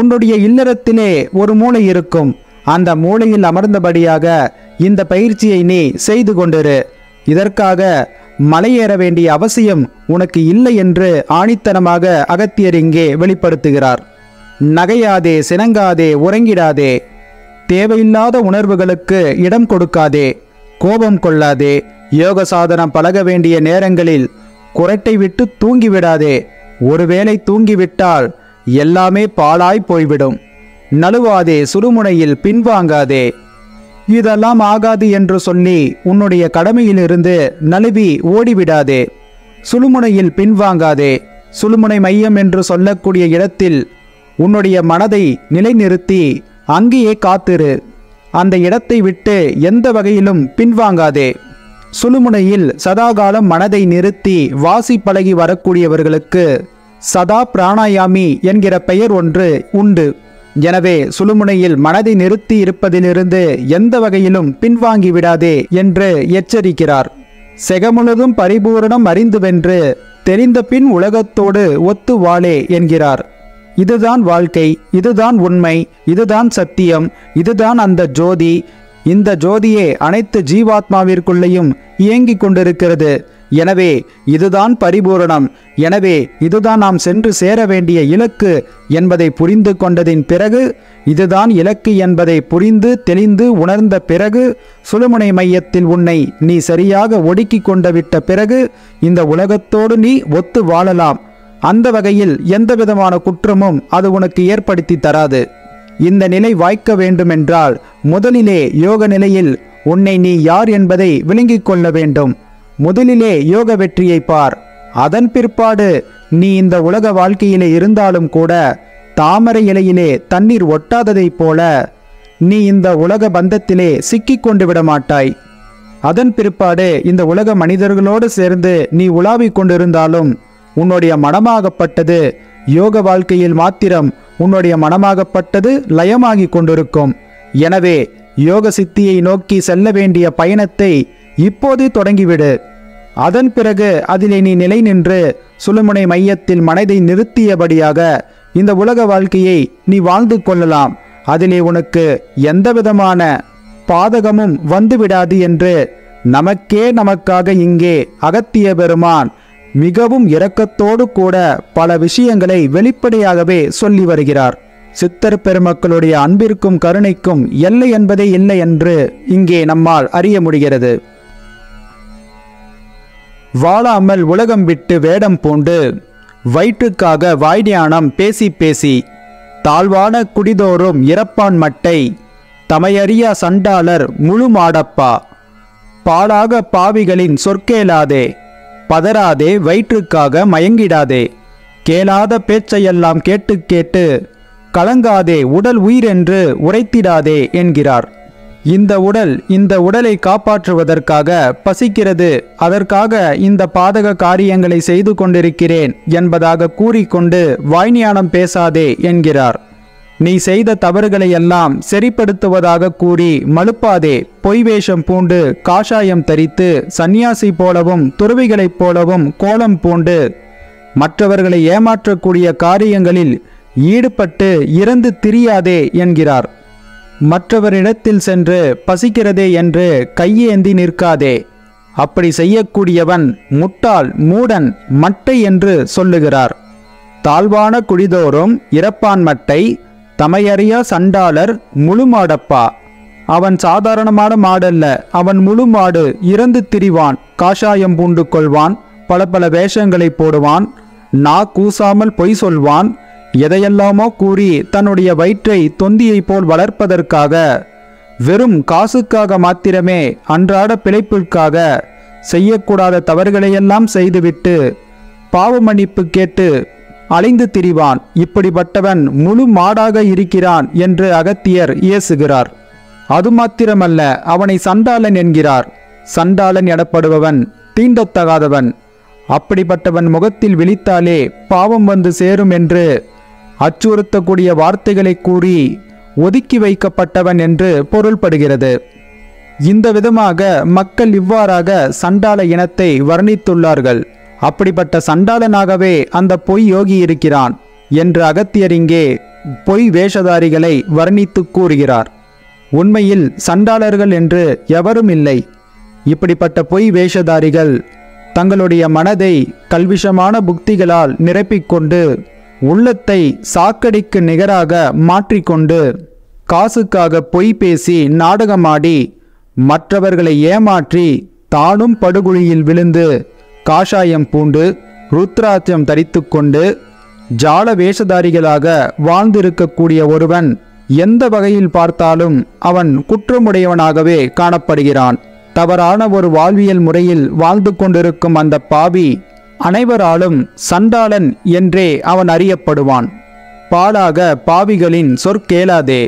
உன்னுடைய இல்லறத்திலே ஒரு மூளை இருக்கும். அந்த மூளையில் அமர்ந்தபடியாக இந்த பயிற்சியை நீ செய்து கொண்டிரு. இதற்காக மலையேற வேண்டிய அவசியம் உனக்கு இல்லை என்று ஆணித்தனமாக அகத்தியர் இங்கே வெளிப்படுத்துகிறார். நகையாதே, சினங்காதே, உறங்கிடாதே, தேவையில்லாத உணர்வுகளுக்கு இடம் கொடுக்காதே, கோபம் கொள்ளாதே, யோக சாதனம் பழக வேண்டிய நேரங்களில் குரட்டை விட்டு தூங்கிவிடாதே. ஒருவேளை தூங்கிவிட்டால் எல்லாமே பாழாய் போய்விடும். நழுவாதே, சுடுமுனையில் பின்வாங்காதே. இதெல்லாம் ஆகாது என்று சொல்லி உன்னுடைய கடமையிலிருந்து நழுவி ஓடிவிடாதே. சுழுமுனையில் பின்வாங்காதே. சுழுமுனை மையம் என்று சொல்லக்கூடிய இடத்தில் உன்னுடைய மனதை நிலைநிறுத்தி அங்கேயே காத்திரு. அந்த இடத்தை விட்டு எந்த வகையிலும் பின்வாங்காதே. சுழுமுனையில் சதாகாலம் மனதை நிறுத்தி வாசி பழகி வரக்கூடியவர்களுக்கு சதா பிராணாயாமி என்கிற பெயர் ஒன்று உண்டு. எனவே சுழுமுனையில் மனதை நிறுத்தி இருப்பதிலிருந்து எந்த வகையிலும் பின்வாங்கி விடாதே என்று எச்சரிக்கிறார். செகமுழுதும் பரிபூரணம் அறிந்து வென்று தெரிந்த பின் உலகத்தோடு ஒத்து வாழே என்கிறார். இதுதான் வாழ்க்கை, இதுதான் உண்மை, இதுதான் சத்தியம், இதுதான் அந்த ஜோதி. இந்த ஜோதியே அனைத்து ஜீவாத்மாவிற்குள்ளேயும் இயங்கிக் கொண்டிருக்கிறது. எனவே இதுதான் பரிபூரணம். எனவே இதுதான் நாம் சென்று சேர வேண்டிய இலக்கு என்பதை புரிந்து கொண்டதின் பிறகு, இதுதான் இலக்கு என்பதை புரிந்து தெளிந்து உணர்ந்த பிறகு, சுழுமுனை மையத்தில் உன்னை நீ சரியாக ஒடுக்கி கொண்டு விட்ட பிறகு இந்த உலகத்தோடு நீ ஒத்து வாழலாம். அந்த வகையில் எந்த விதமான குற்றமும் அது உனக்கு ஏற்படுத்தி தராது. இந்த நிலை வாய்க்க வேண்டுமென்றால் முதலிலே யோக நிலையில் உன்னை நீ யார் என்பதை விளங்கிக் கொள்ள வேண்டும். முதலிலே யோக வெற்றியை பார். அதன் பிற்பாடு நீ இந்த உலக வாழ்க்கையிலே இருந்தாலும் கூட தாமரை இலையிலே தண்ணீர் ஒட்டாததைப் போல நீ இந்த உலக பந்தத்திலே சிக்கிக் கொண்டு விட மாட்டாய். அதன் பிற்பாடு இந்த உலக மனிதர்களோடு சேர்ந்து நீ உலாவிக் கொண்டிருந்தாலும் உன்னுடைய மனமாகப்பட்டது யோக வாழ்க்கையில் மாத்திரம் உன்னுடைய மனமாகப்பட்டது லயமாகி கொண்டிருக்கும். எனவே யோக சித்தியை நோக்கி செல்ல வேண்டிய பயணத்தை இப்போதே தொடங்கிவிடு. அதன் பிறகு அதிலே நீ நிலை நின்று சுழுமுனை மையத்தில் மனதை நிறுத்தியபடியாக இந்த உலக வாழ்க்கையை நீ வாழ்ந்து கொள்ளலாம். அதிலே உனக்கு எந்த விதமான பாதகமும் வந்துவிடாது என்று நமக்காக இங்கே அகத்திய பெருமான் மிகவும் இரக்கத்தோடு கூட பல விஷயங்களை வெளிப்படையாகவே சொல்லி வருகிறார். சித்தர் பெருமக்களுடைய அன்பிற்கும் கருணைக்கும் எல்லை என்பதே இல்லை என்று இங்கே நம்மால் அறிய முடிகிறது. வாழாமல் உலகம் விட்டு வேடம் பூண்டு வயிற்றுக்காக வாய்ஞானம் பேசி பேசி தாழ்வான குடிதோறும் இறப்பான் மட்டை தமையறியா சண்டாளர் முழு மாடப்பா பாலாக பாவிகளின் சொற்கேளாதே பதறாதே வயிற்றுக்காக மயங்கிடாதே கேளாத பேச்சையெல்லாம் கேட்டு கேட்டு கலங்காதே உடல் உயிரென்று உரைத்திடாதே என்கிறார். இந்த உடலை காப்பாற்றுவதற்காக பசிக்கிறது, அதற்காக இந்த பாதக காரியங்களை செய்து கொண்டிருக்கிறேன் என்பதாக கூறிக்கொண்டு வாய்ஞானம் பேசாதே என்கிறார். நீ செய்த தவறுகளை எல்லாம் சரிப்படுத்துவதாக கூறி மழுப்பாதே. பொய் வேஷம் பூண்டு காஷாயம் தரித்து சந்நியாசி போலவும் துறவிகளைப் போலவும் கோலம் பூண்டு மற்றவர்களை ஏமாற்றக்கூடிய காரியங்களில் ஈடுபட்டு இறந்து திரியாதே என்கிறார். மற்றவரிடத்தில் சென்று பசிக்கிறதே என்று கையேந்தி நிற்காதே. அப்படி செய்யக்கூடியவன் முட்டாள், மூடன், மட்டை என்று சொல்லுகிறார். தாழ்வான குடிதோறும் இறப்பான் மட்டை தமையறியா சண்டாளர் முழு மாடப்பா. அவன் சாதாரணமான மாடல்ல, அவன் முழு மாடு. இறந்து திரிவான், காஷாயம் பூண்டு கொள்வான், பல பல வேஷங்களை போடுவான், கூசாமல் பொய் சொல்வான், எதையெல்லாமோ கூறி தன்னுடைய வயிற்றை தொந்தியை போல் வளர்ப்பதற்காக, வெறும் காசுக்காக மாத்திரமே அன்றாட பிழைப்பிற்காக செய்யக்கூடாத தவறுகளையெல்லாம் செய்துவிட்டு பாவமன்னிப்பு கேட்டு அலைந்து திரிவான். இப்படிப்பட்டவன் முழு மாடாக இருக்கிறான் என்று அகத்தியர் ஏசுகிறார். அது மாத்திரமல்ல, அவனை சண்டாளன் என்கிறார். சண்டாளன் எனப்படுபவன் தீண்டத்தகாதவன். அப்படிப்பட்டவன் முகத்தில் விழித்தாலே பாவம் வந்து சேரும் என்று அச்சுறுத்தக்கூடிய வார்த்தைகளை கூறி ஒதுக்கி வைக்கப்பட்டவன் என்று பொருள்படுகிறது. இந்த விதமாக மக்கள் இவ்வாறாக சண்டாள இனத்தை வர்ணித்துள்ளார்கள். அப்படிப்பட்ட சண்டாளனாகவே அந்த பொய் யோகி இருக்கிறான் என்று அகத்தியர் இங்கே பொய் வேஷதாரிகளை வர்ணித்து கூறுகிறார். உண்மையில் சண்டாளர்கள் என்று எவரும் இல்லை. இப்படிப்பட்ட பொய் வேஷதாரிகள் தங்களுடைய மனதை கல்விஷமான புக்திகளால் நிரப்பிக்கொண்டு உள்ளத்தை சாக்கடைக்கு நிகராக மாற்றிக்கொண்டு காசுக்காக பொய் பேசி நாடகமாடி மற்றவர்களை ஏமாற்றி தானும் படுகுழியில் விழுந்து காஷாயம் பூண்டு ருத்ராட்சம் தரித்து கொண்டு ஜால வேஷதாரிகளாக வாழ்ந்திருக்கக்கூடிய ஒருவன் எந்த வகையில் பார்த்தாலும் அவன் குற்றமுடையவனாகவே காணப்படுகிறான். தவறான ஒரு வாழ்வியல் முறையில் வாழ்ந்து கொண்டிருக்கும் அந்த பாவி அனைவராலும் சண்டாளன் என்றே அவன் அறியப்படுவான். பாலாக பாவிகளின் சொற்கேளாதே,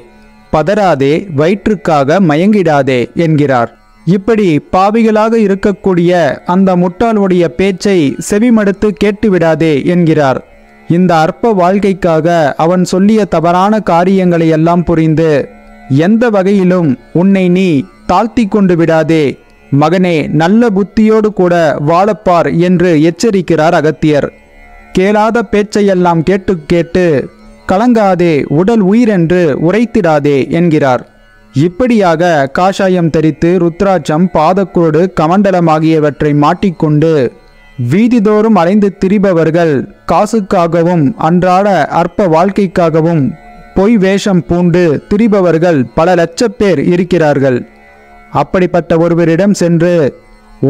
பதறாதே, வயிற்றுக்காக மயங்கிடாதே என்கிறார். இப்படி பாவிகளாக இருக்கக்கூடிய அந்த முட்டாளுடைய பேச்சை செவிமடுத்து கேட்டுவிடாதே என்கிறார். இந்த அற்ப வாழ்க்கைக்காக அவன் சொல்லிய தவறான காரியங்களை எல்லாம் புரிந்து எந்த வகையிலும் உன்னை நீ தாழ்த்தி கொண்டு விடாதே மகனே, நல்ல புத்தியோடு கூட வாழப்பார் என்று எச்சரிக்கிறார் அகத்தியர். கேளாத பேச்சையெல்லாம் கேட்டு கேட்டு கலங்காதே, உடல் உயிரென்று உரைத்திடாதே என்கிறார். இப்படியாக காஷாயம் தரித்து ருத்ராட்சம், பாதக்கோடு, கமண்டலம் ஆகியவற்றை மாட்டிக்கொண்டு வீதிதோறும் அலைந்து திரிபவர்கள் காசுக்காகவும் அன்றாட அற்ப வாழ்க்கைக்காகவும் பொய் வேஷம் பூண்டு திரிபவர்கள் பல லட்சம் பேர் இருக்கிறார்கள். அப்படிப்பட்ட ஒருவரிடம் சென்று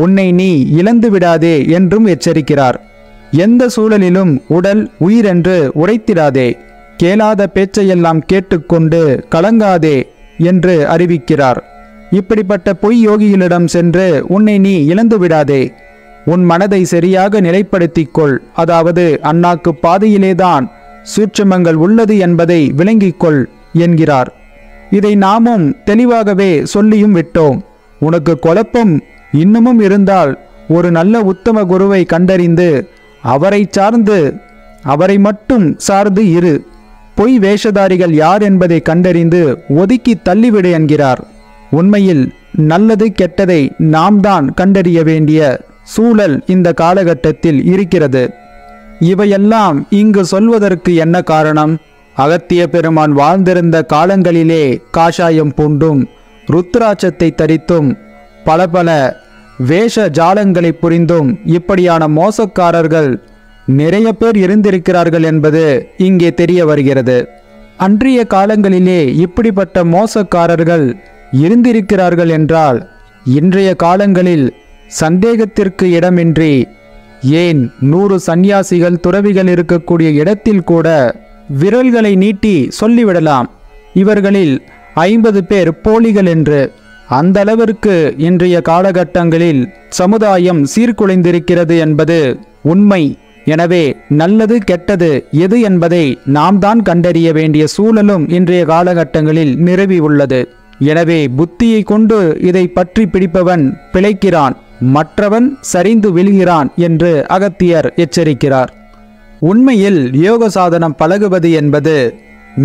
உன்னை நீ இழந்து விடாதே என்றும் எச்சரிக்கிறார். எந்த சூழலிலும் உடல் உயிரென்று உரைத்திடாதே, கேளாத பேச்சையெல்லாம் கேட்டுக்கொண்டு கலங்காதே என்று அறிவிக்கிறார். இப்படிப்பட்ட பொய் யோகிகளிடம் சென்று உன்னை நீ இழந்து விடாதே, உன் மனதை சரியாக நிலைப்படுத்திக்கொள், அதாவது அண்ணாக்கு பாதையிலேதான் சூட்சுமங்கள் உள்ளது என்பதை விளங்கிக்கொள் என்கிறார். இதை நாமும் தெளிவாகவே சொல்லியும் விட்டோம். உனக்கு குழப்பம் இன்னமும் இருந்தால் ஒரு நல்ல உத்தம குருவை கண்டறிந்து அவரை மட்டும் சார்ந்து இரு. பொய் வேஷதாரிகள் யார் என்பதை கண்டறிந்து ஒதுக்கி தள்ளிவிடு என்கிறார். உண்மையில் நல்லது கெட்டதை நாம் தான் கண்டறிய வேண்டிய சூழல் இந்த காலகட்டத்தில் இருக்கிறது. இவையெல்லாம் இங்கு சொல்வதற்கு என்ன காரணம்? அகத்திய பெருமான் வாழ்ந்திருந்த காலங்களிலே காஷாயம் பூண்டும் ருத்ராட்சத்தை தரித்தும் பல பல வேஷ ஜாலங்களை புரிந்தும் இப்படியான மோசக்காரர்கள் நிறைய பேர் இருந்திருக்கிறார்கள் என்பது இங்கே தெரிய வருகிறது. அன்றைய காலங்களிலே இப்படிப்பட்ட மோசக்காரர்கள் இருந்திருக்கிறார்கள் என்றால் இன்றைய காலங்களில் சந்தேகத்திற்கு இடமின்றி ஏன் 100 சந்நியாசிகள் துறவிகள் இருக்கக்கூடிய இடத்தில் கூட விரல்களை நீட்டி சொல்லிவிடலாம் இவர்களில் 50 பேர் போலிகள் என்று. அந்த அளவிற்கு இன்றைய காலகட்டங்களில் சமுதாயம் சீர்குலைந்திருக்கிறது என்பது உண்மை. எனவே நல்லது கெட்டது எது என்பதை நாம் தான் கண்டறிய வேண்டிய சூழலும் இன்றைய காலகட்டங்களில் நிரவி உள்ளது. எனவே புத்தியை கொண்டு இதை பற்றி பிடிப்பவன் பிழைக்கிறான், மற்றவன் சரிந்து விழுகிறான் என்று அகத்தியர் எச்சரிக்கிறார். உண்மையில் யோக சாதனம் பழகுவது என்பது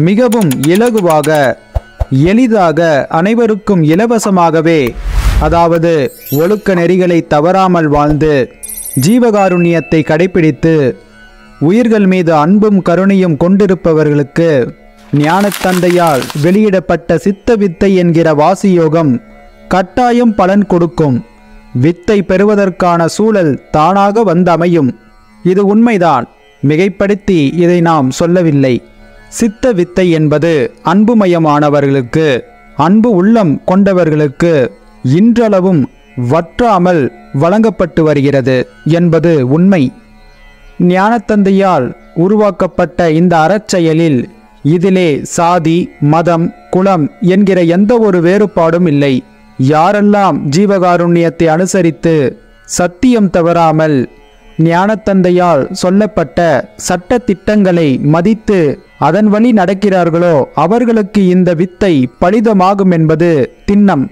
மிகவும் இலகுவாக, எளிதாக, அனைவருக்கும் இலவசமாகவே, அதாவது ஒழுக்க நெறிகளை தவறாமல் வாழ்ந்து ஜீவகாருண்யத்தை கடைபிடித்து உயிர்கள் மீது அன்பும் கருணையும் கொண்டிருப்பவர்களுக்கு ஞானத்தந்தையால் வெளியிடப்பட்ட சித்த வித்தை என்கிற வாசியோகம் கட்டாயம் பலன் கொடுக்கும். வித்தை பெறுவதற்கான சூழல் தானாக வந்து அமையும். இது உண்மைதான், மிகைப்படுத்தி இதை நாம் சொல்லவில்லை. சித்த வித்தை என்பது அன்புமயமானவர்களுக்கு, அன்பு உள்ளம் கொண்டவர்களுக்கு இன்றளவும் வற்றாமல் வழங்கப்பட்டு வருகிறது என்பது உண்மை. ஞானத்தந்தையால் உருவாக்கப்பட்ட இந்த அறச்செயலில் இதிலே சாதி, மதம், குலம் என்கிற எந்த ஒரு வேறுபாடும் இல்லை. யாரெல்லாம் ஜீவகாருண்யத்தை அனுசரித்து சத்தியம் தவறாமல் ஞானத்தந்தையால் சொல்லப்பட்ட சட்ட திட்டங்களை மதித்து அதன் வழி நடக்கிறார்களோ அவர்களுக்கு இந்த வித்தை பலிதமாகும் என்பது திண்ணம்.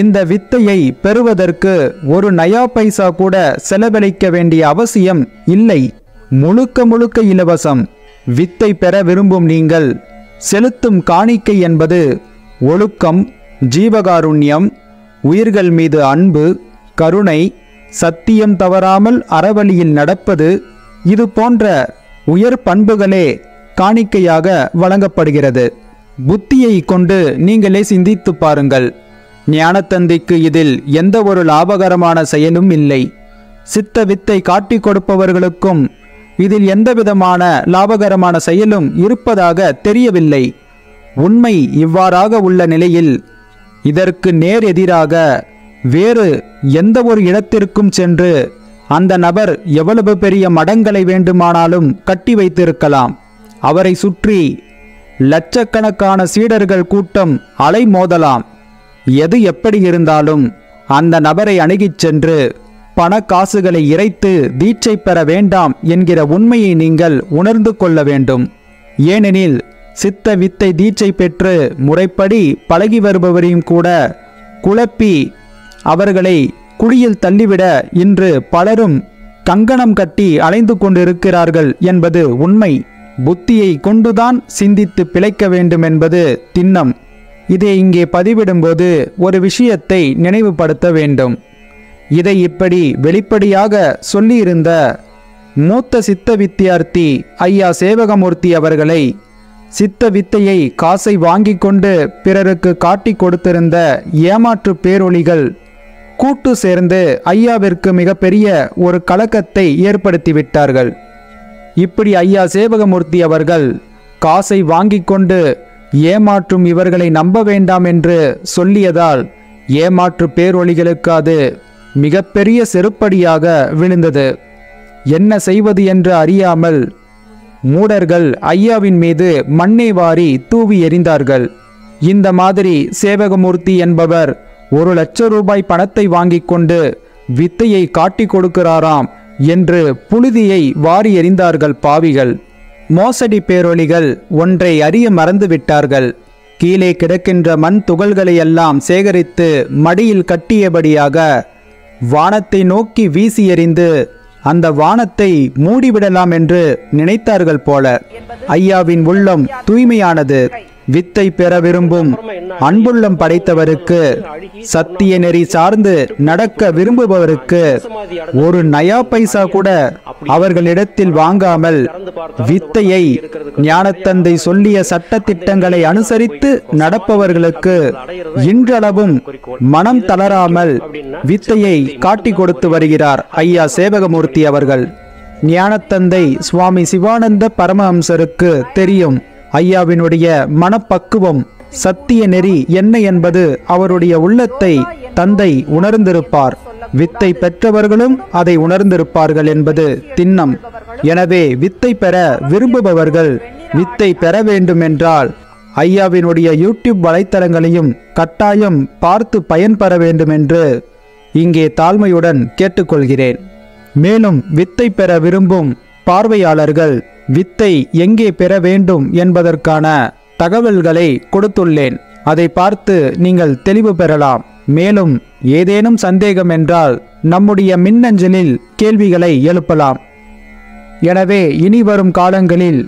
இந்த வித்தையை பெறுவதற்கு ஒரு நயா பைசா கூட செலவழிக்க வேண்டிய அவசியம் இல்லை. முழுக்க முழுக்க இலவசம். வித்தை பெற விரும்பும் நீங்கள் செலுத்தும் காணிக்கை என்பது ஒழுக்கம், ஜீவகாருண்யம், உயிர்கள் மீது அன்பு, கருணை, சத்தியம் தவறாமல் அறவழியில் நடப்பது, இது போன்ற உயர் பண்புகளே காணிக்கையாக வழங்கப்படுகிறது. புத்தியை கொண்டு நீங்களே சிந்தித்து பாருங்கள். ஞானத்தந்தைக்கு இதில் எந்த ஒரு லாபகரமான செயலும் இல்லை. சித்த வித்தை காட்டிக் கொடுப்பவர்களுக்கும் இதில் எந்தவிதமான லாபகரமான செயலும் இருப்பதாக தெரியவில்லை. உண்மை இவ்வாறாக உள்ள நிலையில் இதற்கு நேர் எதிராக வேறு எந்த ஒரு இடத்திற்கும் சென்று அந்த நபர் எவ்வளவு பெரிய மடங்களை வேண்டுமானாலும் கட்டி வைத்திருக்கலாம். அவரை சுற்றி லட்சக்கணக்கான சீடர்கள் கூட்டம் அலைமோதலாம். எது எப்படி இருந்தாலும் அந்த நபரை அணுகிச் சென்று பண காசுகளை இறைத்து தீட்சை பெற வேண்டாம் என்கிற உண்மையை நீங்கள் உணர்ந்து கொள்ள வேண்டும். ஏனெனில் சித்த வித்தை தீட்சை பெற்று முறைப்படி பழகி வருபவரையும் கூட குழப்பி அவர்களை குழியில் தள்ளிவிட இன்று பலரும் கங்கணம் கட்டி அலைந்து கொண்டிருக்கிறார்கள் என்பது உண்மை. புத்தியை கொண்டுதான் சிந்தித்து பிழைக்க வேண்டும் என்பது திண்ணம். இதை இங்கே பதிவிடும்போது ஒரு விஷயத்தை நினைவுபடுத்த வேண்டும். இதை இப்படி வெளிப்படையாக சொல்லியிருந்த மூத்த சித்த வித்தியார்த்தி ஐயா சேவகமூர்த்தி அவர்களை சித்த வித்தையை காசை வாங்கி கொண்டு பிறருக்கு காட்டி கொடுத்திருந்த ஏமாற்று பேரொளிகள் கூட்டு சேர்ந்து ஐயாவிற்கு மிகப்பெரிய ஒரு கலக்கத்தை ஏற்படுத்திவிட்டார்கள். இப்படி ஐயா சேவகமூர்த்தி அவர்கள் காசை வாங்கி கொண்டு ஏமாற்றும் இவர்களை நம்ப வேண்டாம் என்று சொல்லியதால் ஏமாற்று பேரொளிகளுக்கு அது மிகப்பெரிய செருப்படியாக விழுந்தது. என்ன செய்வது என்று அறியாமல் மூடர்கள் ஐயாவின் மீது மண்ணை வாரி தூவி எறிந்தார்கள். இந்த மாதிரி சேவகமூர்த்தி என்பவர் 1,00,000 ரூபாய் பணத்தை வாங்கி கொண்டு வித்தையை காட்டி கொடுக்கிறாராம் என்று புழுதியை வாரி எறிந்தார்கள் பாவிகள். மோசடி பேரொளிகள் ஒன்றை அறிய மறந்துவிட்டார்கள். கீழே கிடக்கின்ற மண் துகள்களை எல்லாம் சேகரித்து மடியில் கட்டியபடியாக வானத்தை நோக்கி வீசி எறிந்து அந்த வானத்தை மூடிவிடலாம் என்று நினைத்தார்கள் போல. ஐயாவின் உள்ளம் தூய்மையானது. வித்தை பெற விரும்பும் அன்புள்ளம் படைத்தவருக்கு, சத்திய நெறி சார்ந்து நடக்க விரும்புபவருக்கு ஒரு நயா பைசா கூட அவர்களிடத்தில் வாங்காமல் வித்தையை ஞானத்தந்தை சொல்லிய சட்ட திட்டங்களை அனுசரித்து நடப்பவர்களுக்கு இன்றளவும் மனம் தளராமல் வித்தையை காட்டி கொடுத்து வருகிறார் ஐயா சேவகமூர்த்தி அவர்கள். ஞானத்தந்தை சுவாமி சிவானந்த பரமஹம்சருக்கு தெரியும் ஐயாவினுடைய மனப்பக்குவம், சத்திய நெறி என்ன என்பது அவருடைய உள்ளத்தை தந்தை உணர்ந்திருப்பார். வித்தை பெற்றவர்களும் அதை உணர்ந்திருப்பார்கள் என்பது திண்ணம். எனவே வித்தை பெற விரும்புபவர்கள் வித்தை பெற வேண்டுமென்றால் ஐயாவினுடைய யூடியூப் வலைத்தளங்களையும் கட்டாயம் பார்த்து பயன்பெற வேண்டும் என்று இங்கே தாழ்மையுடன் கேட்டுக்கொள்கிறேன். மேலும் வித்தை பெற விரும்பும் பார்வையாளர்கள் வித்தை எங்கே பெற வேண்டும் என்பதற்கான தகவல்களை கொடுத்துள்ளேன். அதை பார்த்து நீங்கள் தெளிவு பெறலாம். மேலும் ஏதேனும் சந்தேகம் என்றால் நம்முடைய மின்னஞ்சலில் கேள்விகளை எழுப்பலாம். எனவே இனி வரும் காலங்களில்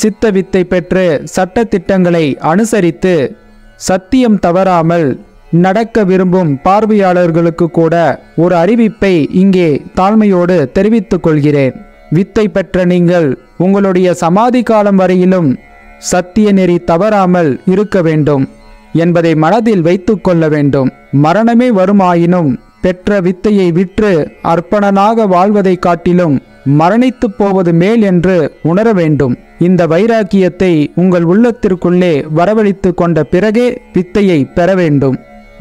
சித்த வித்தை பெற்று சட்ட திட்டங்களை அனுசரித்து சத்தியம் தவறாமல் நடக்க விரும்பும் பார்வையாளர்களுக்கு கூட ஒரு அறிவிப்பை இங்கே தாழ்மையோடு தெரிவித்துக் கொள்கிறேன். வித்தை பெற்ற நீங்கள் உங்களுடைய சமாதி காலம் வரையிலும் சத்திய நெறி தவறாமல் இருக்க வேண்டும் என்பதை மனதில் வைத்து கொள்ள வேண்டும். மரணமே வருமாயினும் பெற்ற வித்தையை விற்று அர்ப்பணனாக வாழ்வதை காட்டிலும் மரணித்து போவது மேல் என்று உணர வேண்டும். இந்த வைராக்கியத்தை உங்கள் உள்ளத்திற்குள்ளே வரவழைத்து கொண்ட பிறகே வித்தையை பெற வேண்டும்.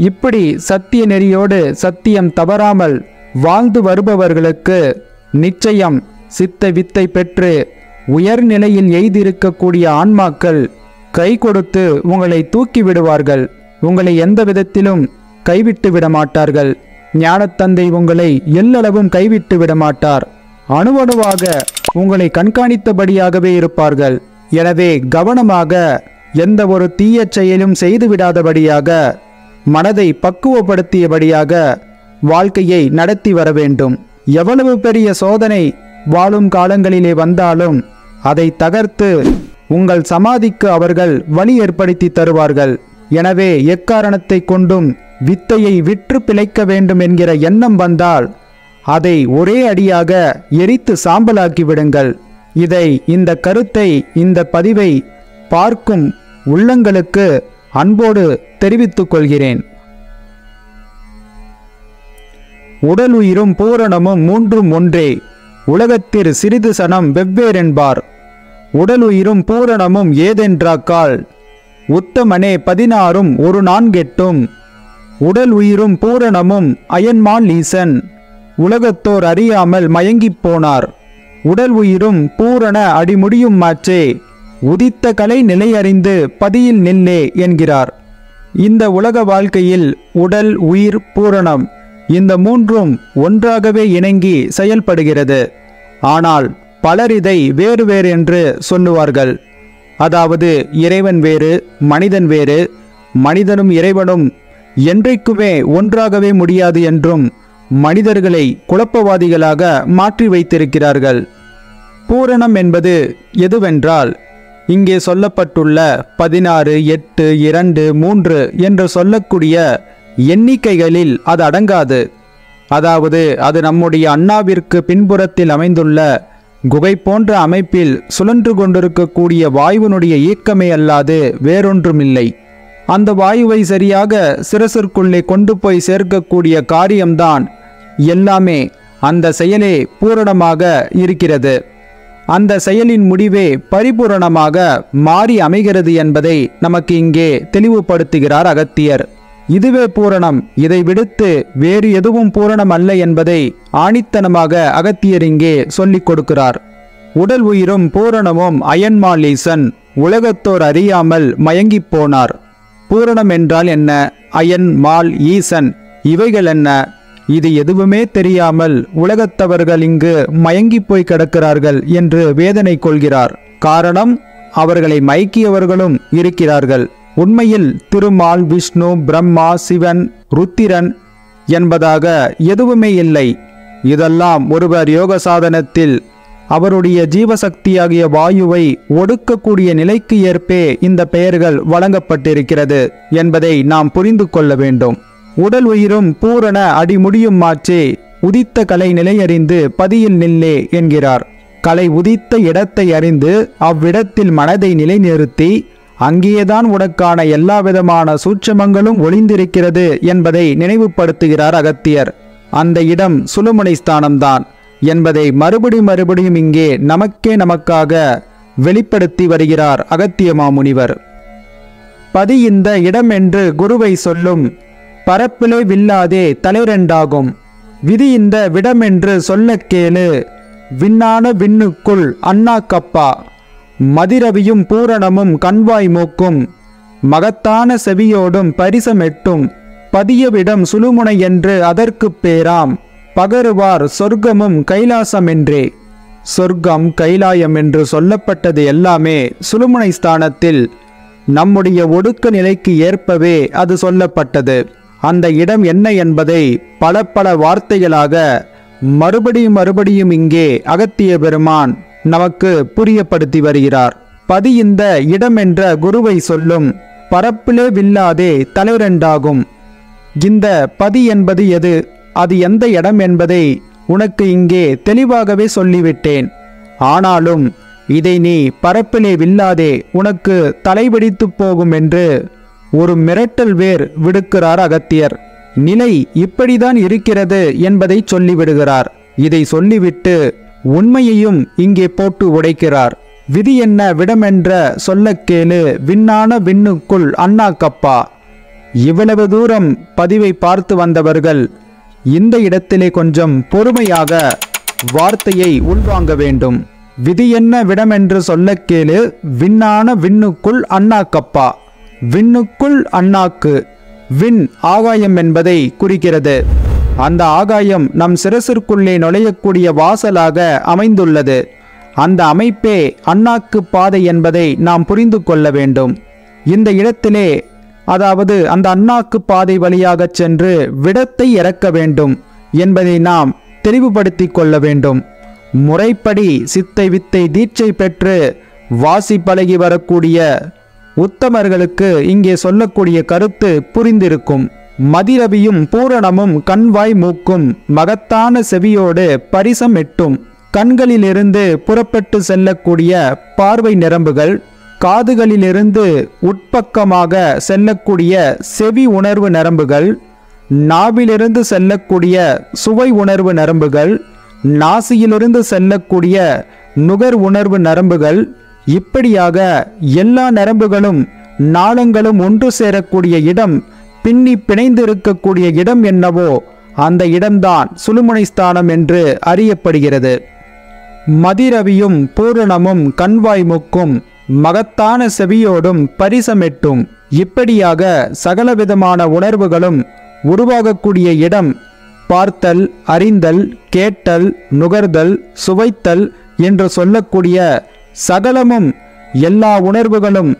இப்படி சத்திய நெறியோடு சத்தியம் தவறாமல் வாழ்ந்து வருபவர்களுக்கு நிச்சயம் சித்த வித்தை பெற்று உயர்நிலையில் எய்திருக்கக்கூடிய ஆன்மாக்கள் கை கொடுத்து உங்களை தூக்கி விடுவார்கள். உங்களை எந்த விதத்திலும் கைவிட்டு விட மாட்டார்கள். ஞானத்தந்தை உங்களை எல்லளவும் கைவிட்டு விட மாட்டார். அணுவணுவாக உங்களை கண்காணித்தபடியாகவே இருப்பார்கள். எனவே கவனமாக எந்த ஒரு தீய செயலும் செய்துவிடாதபடியாக மனதை பக்குவப்படுத்தியபடியாக வாழ்க்கையை நடத்தி வர வேண்டும். எவ்வளவு பெரிய சோதனை வாழும் காலங்களிலே வந்தாலும் அதை தகர்த்து உங்கள் சமாதிக்கு அவர்கள் வழி ஏற்படுத்தி தருவார்கள். எனவே எக்காரணத்தை கொண்டும் வித்தையை விற்று பிழைக்க வேண்டும் என்கிற எண்ணம் வந்தால் அதை ஒரே அடியாக எரித்து சாம்பலாக்கி விடுங்கள். இந்த கருத்தை, இந்த பதிவை பார்க்கும் உள்ளங்களுக்கு அன்போடு தெரிவித்துக் கொள்கிறேன். உடல் உயிரும் பூரணமும் மூன்றும் ஒன்றே, உலகத்திற் சிறிது சனம் வெவ்வேறென்பார். உடல் உயிரும் பூரணமும் ஏதென்றாக்கால் உத்தமனே 16 ஒரு 4 உடல் உயிரும் பூரணமும் அயன்மால் ஈசன் உலகத்தோர் அறியாமல் மயங்கிப் போனார். உடல் உயிரும் பூரண அடிமுடியும் மாற்றே, உதித்த கலை நிலையறிந்து பதியில் நில்லே என்கிறார். இந்த உலக வாழ்க்கையில் உடல் உயிர் பூரணம் இந்த மூன்றும் ஒன்றாகவே இணங்கி செயல்படுகிறது. ஆனால் பலர் இதை வேறு வேறு என்று சொல்லுவார்கள். அதாவது இறைவன் வேறு, மனிதன் வேறு, மனிதனும் இறைவனும் என்றைக்குமே ஒன்றாகவே முடியாது என்றும் மனிதர்களை குழப்பவாதிகளாக மாற்றி வைத்திருக்கிறார்கள். பூரணம் என்பது எதுவென்றால் இங்கே சொல்லப்பட்டுள்ள 16, 8, 2, 3 என்று சொல்லக்கூடிய எண்ணிக்கைகளில் அது அடங்காது. அதாவது அது நம்முடைய அண்ணாவிற்கு பின்புறத்தில் அமைந்துள்ள குகை போன்ற அமைப்பில் சுழன்று கொண்டிருக்கக்கூடிய வாயுவினுடைய இயக்கமே அல்லாது வேறொன்றுமில்லை. அந்த வாயுவை சரியாக சிரசிற்குள்ளே கொண்டு போய் சேர்க்கக்கூடிய காரியம்தான் எல்லாமே. அந்த செயலே பூரணமாக இருக்கிறது. அந்த செயலின் முடிவே பரிபூரணமாக மாறி அமைகிறது என்பதை நமக்கு இங்கே தெளிவுபடுத்துகிறார் அகத்தியர். இதுவே பூரணம், இதை விடுத்து வேறு எதுவும் பூரணம் அல்ல என்பதை ஆணித்தனமாக அகத்தியர் இங்கே சொல்லிக் கொடுக்கிறார். உடல் உயிரும் பூரணமும் அயன்மால் ஈசன் உலகத்தோர் அறியாமல் மயங்கிப் போனார். பூரணம் என்றால் என்ன, அயன் மால் ஈசன் இவைகள் என்ன, இது எதுவுமே தெரியாமல் உலகத்தவர்கள் இங்கு மயங்கி போய் கிடக்கிறார்கள் என்று வேதனை கொள்கிறார். காரணம், அவர்களை மயக்கியவர்களும் இருக்கிறார்கள். உண்மையில் திருமால், விஷ்ணு, பிரம்மா, சிவன், ருத்திரன் என்பதாக எதுவுமே இல்லை. இதெல்லாம் ஒருவர் யோக சாதனத்தில் அவருடைய ஜீவசக்தியாகிய வாயுவை ஒடுக்கக்கூடிய நிலைக்கு ஏற்பே இந்த பெயர்கள் வழங்கப்பட்டிருக்கிறது என்பதை நாம் புரிந்து கொள்ள வேண்டும். உடல் உயிரும் பூரண அடிமுடியும் மாற்றே, உதித்த கலை நிலையறிந்து பதியில் நில்லே என்கிறார். கலை உதித்த இடத்தை அறிந்து அவ்விடத்தில் மனதை நிலைநிறுத்தி அங்கேதான் உனக்கான எல்லாவிதமான சூட்சமங்களும் ஒளிந்திருக்கிறது என்பதை நினைவுபடுத்துகிறார் அகத்தியர். அந்த இடம் சுழுமுனை ஸ்தானம்தான் என்பதை மறுபடியும் இங்கே நமக்காக வெளிப்படுத்தி வருகிறார் அகத்திய மாமுனிவர். பதி இந்த இடம் என்று குருவை சொல்லும், பரப்பிலே வில்லாதே தலைரெண்டாகும். விதி இந்த விடமென்று சொல்ல கேளு, விண்ணான விண்ணுக்குள் அண்ணா கப்பா. மதிரவியும் பூரணமும் கண்வாய் மூக்கும், மகத்தான செவியோடும் பரிசமெட்டும். பதியவிடம் சுழுமுனை என்று அதற்குப் பேராம், பகருவார் சொர்க்கமும் கைலாசமென்றே. சொர்க்கம் கைலாயம் என்று சொல்லப்பட்டது எல்லாமே சுழுமுனை ஸ்தானத்தில் நம்முடைய ஒடுக்க நிலைக்கு ஏற்பவே அது சொல்லப்பட்டது. அந்த இடம் என்ன என்பதை பல வார்த்தைகளாக மறுபடியும் இங்கே அகத்திய பெருமான் நமக்கு புரியப்படுத்தி வருகிறார். பதி இந்த இடம் என்ற குருவை சொல்லும், பரப்பிலே வில்லாதே தலைரெண்டாகும். இந்த பதி என்பது எது, அது எந்த இடம் என்பதை உனக்கு இங்கே தெளிவாகவே சொல்லிவிட்டேன். ஆனாலும் இதை நீ பரப்பிலே வில்லாதே, உனக்கு தலைவெடித்து போகும் என்று ஒரு மிரட்டல் வேர் விடுக்கிறார் அகத்தியர். நிலை இப்படிதான் இருக்கிறது என்பதை சொல்லிவிடுகிறார். இதை சொல்லிவிட்டு உண்மையையும் இங்கே போட்டு உடைக்கிறார். விதி என்ன விடமென்ற சொல்லக் கேளு விண்ணான விண்ணுக்குள் அண்ணாக்கப்பா. இவ்வளவு தூரம் பதிவை பார்த்து வந்தவர்கள் இந்த இடத்திலே கொஞ்சம் பொறுமையாக வார்த்தையை உள்வாங்க வேண்டும். விதி என்ன விடமென்று சொல்லக் கேளு விண்ணான விண்ணுக்குள் அண்ணாக்கப்பா. விண்ணுக்குள் அண்ணாக்கு, விண் ஆகாயம் என்பதை குறிக்கிறது. அந்த ஆகாயம் நம் சிரசிற்குள்ளே நுழையக்கூடிய வாசலாக அமைந்துள்ளது. அந்த அமைப்பே அண்ணாக்கு பாதை என்பதை நாம் புரிந்து கொள்ள வேண்டும். இந்த இடத்திலே அதாவது அந்த அண்ணாக்கு பாதை வழியாக சென்று விடத்தை இறக்க வேண்டும் என்பதை நாம் தெளிவுபடுத்தி கொள்ள வேண்டும். முறைப்படி சித்தை வித்தை தீட்சை பெற்று வாசி பழகி வரக்கூடிய உத்தமர்களுக்கு இங்கே சொல்லக்கூடிய கருத்து புரிந்திருக்கும். மதிரவியும் பூரணமும் கண்வாய் மூக்கும் மகத்தான செவியோடு பரிசம் எட்டும். கண்களிலிருந்து புறப்பட்டு செல்லக்கூடிய பார்வை நரம்புகள், காதுகளிலிருந்து உட்பக்கமாக செல்லக்கூடிய செவி உணர்வு நரம்புகள், நாவிலிருந்து செல்லக்கூடிய சுவை உணர்வு நரம்புகள், நாசியிலிருந்து செல்லக்கூடிய நுகர் உணர்வு நரம்புகள், இப்படியாக எல்லா நரம்புகளும் நாளங்களும் ஒன்று சேரக்கூடிய இடம், பின்னி பிணைந்திருக்கக்கூடிய இடம் என்னவோ அந்த இடம்தான் சுழுமுனை ஸ்தானம் என்று அறியப்படுகிறது. மதிரவியும் பூரணமும் கண்வாய் மூக்கும் மகத்தான செவியோடும் பரிசமெட்டும். இப்படியாக சகலவிதமான உணர்வுகளும் உருவாகக்கூடிய இடம் பார்த்தல், அறிந்தல், கேட்டல், நுகர்தல், சுவைத்தல் என்று சொல்லக்கூடிய சகலமும், எல்லா உணர்வுகளும்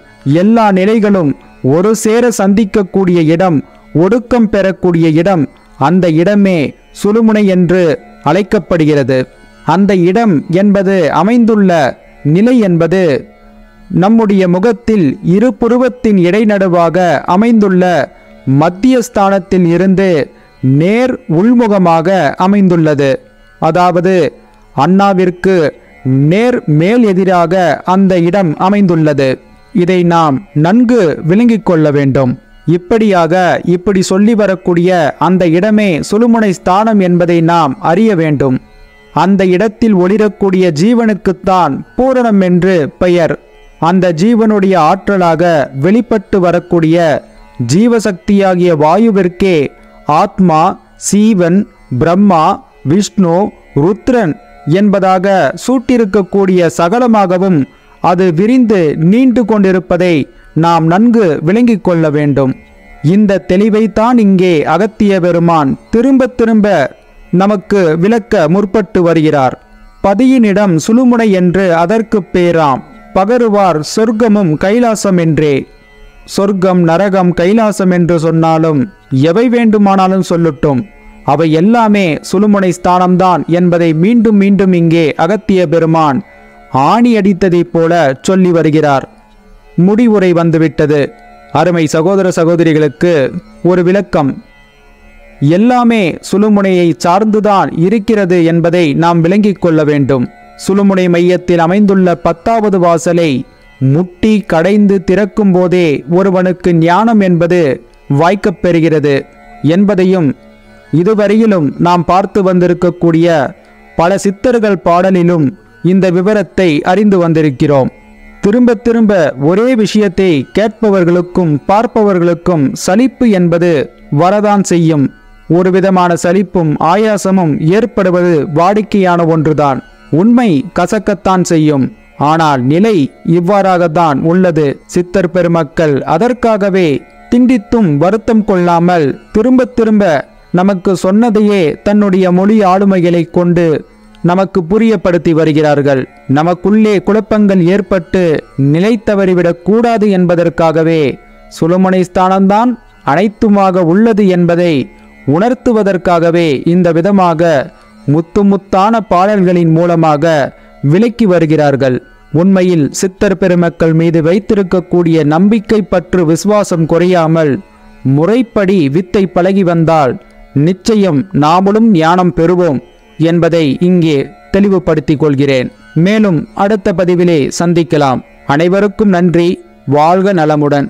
எல்லா நிலைகளும் ஒரு சேர சந்திக்கக்கூடிய இடம், ஒடுக்கம் பெறக்கூடிய இடம், அந்த இடமே சுழுமுனை என்று அழைக்கப்படுகிறது. அந்த இடம் என்பது அமைந்துள்ள நிலை என்பது நம்முடைய முகத்தில் இரு புருவத்தின் இடைநடுவாக அமைந்துள்ள மத்தியஸ்தானத்தில் இருந்து நேர் உள்முகமாக அமைந்துள்ளது. அதாவது அண்ணாவிற்கு நேர் மேல் எதிராக அந்த இடம் அமைந்துள்ளது. இதை நாம் நன்கு விளங்கிக் கொள்ள வேண்டும். இப்படியாக இப்படி சொல்லி வரக்கூடிய அந்த இடமே சுழுமுனை ஸ்தானம் என்பதை நாம் அறிய வேண்டும். அந்த இடத்தில் ஒளிரக்கூடிய ஜீவனுக்குத்தான் பூரணம் என்று பெயர். அந்த ஜீவனுடைய ஆற்றலாக வெளிப்பட்டு வரக்கூடிய ஜீவசக்தியாகிய வாயுவிற்கே ஆத்மா, சீவன், பிரம்மா, விஷ்ணு, ருத்ரன் என்பதாக சூட்டிருக்கக்கூடிய சகலமாகவும் அது விரிந்து நீண்டு கொண்டிருப்பதை நாம் நன்கு விளங்கிக் கொள்ள வேண்டும். இந்த தெளிவைத்தான் இங்கே அகத்திய பெருமான் திரும்ப திரும்ப நமக்கு விளக்க முற்பட்டு வருகிறார். பதியினிடம் சுழுமுனை என்று அதற்கு பேராம். பகருவார் சொர்க்கமும் கைலாசம் என்றே. சொர்க்கம், நரகம், கைலாசம் என்று சொன்னாலும் எவை வேண்டுமானாலும் சொல்லட்டும், அவை எல்லாமே சுழுமுனை ஸ்தானம்தான் என்பதை மீண்டும் மீண்டும் இங்கே அகத்திய பெருமான் ஆணி அடித்ததைப் போல சொல்லி வருகிறார். முடிவுரை வந்துவிட்டது. அருமை சகோதர சகோதரிகளுக்கு ஒரு விளக்கம். எல்லாமே சுழுமுனையை சார்ந்துதான் இருக்கிறது என்பதை நாம் விளங்கிக் கொள்ள வேண்டும். சுழுமுனை மையத்தில் அமைந்துள்ள 10வது வாசலை முட்டி கடைந்து திறக்கும் போதே ஒருவனுக்கு ஞானம் என்பது வாய்க்கப் பெறுகிறது என்பதையும் இதுவரையிலும் நாம் பார்த்து வந்திருக்கக்கூடிய பல சித்தர்கள் பாடலிலும் இந்த விவரத்தை அறிந்து வந்திருக்கிறோம். திரும்ப திரும்ப ஒரே விஷயத்தை கேட்பவர்களுக்கும் பார்ப்பவர்களுக்கும் சலிப்பு என்பது வரதான் செய்யும். ஒரு விதமான சலிப்பும் ஆயாசமும் ஏற்படுவது வாடிக்கையான ஒன்றுதான். உண்மை கசக்கத்தான் செய்யும். ஆனால் நிலை இவ்வாறாகத்தான் உள்ளது. சித்தர் பெருமக்கள் அதற்காகவே திண்டித்தும் வருத்தம் கொள்ளாமல் திரும்ப திரும்ப நமக்கு சொன்னதையே தன்னுடைய மொழி ஆளுமைகளை கொண்டு நமக்கு புரியப்படுத்தி வருகிறார்கள். நமக்குள்ளே குழப்பங்கள் ஏற்பட்டு நிலை தவறிவிடக் கூடாது என்பதற்காகவே சுழுமுனை ஸ்தானம்தான் அனைத்துமாக உள்ளது என்பதை உணர்த்துவதற்காகவே இந்த விதமாக முத்தான பாடல்களின் மூலமாக விளக்கி வருகிறார்கள். உண்மையில் சித்தர் பெருமக்கள் மீது வைத்திருக்கக்கூடிய நம்பிக்கை பற்று விசுவாசம் குறையாமல் முறைப்படி வித்தை பழகி வந்தால் நிச்சயம் நாமளும் ஞானம் பெறுவோம் என்பதை இங்கே தெளிவுபடுத்திக் கொள்கிறேன். மேலும் அடுத்த பதிவிலே சந்திக்கலாம். அனைவருக்கும் நன்றி. வாழ்க நலமுடன்.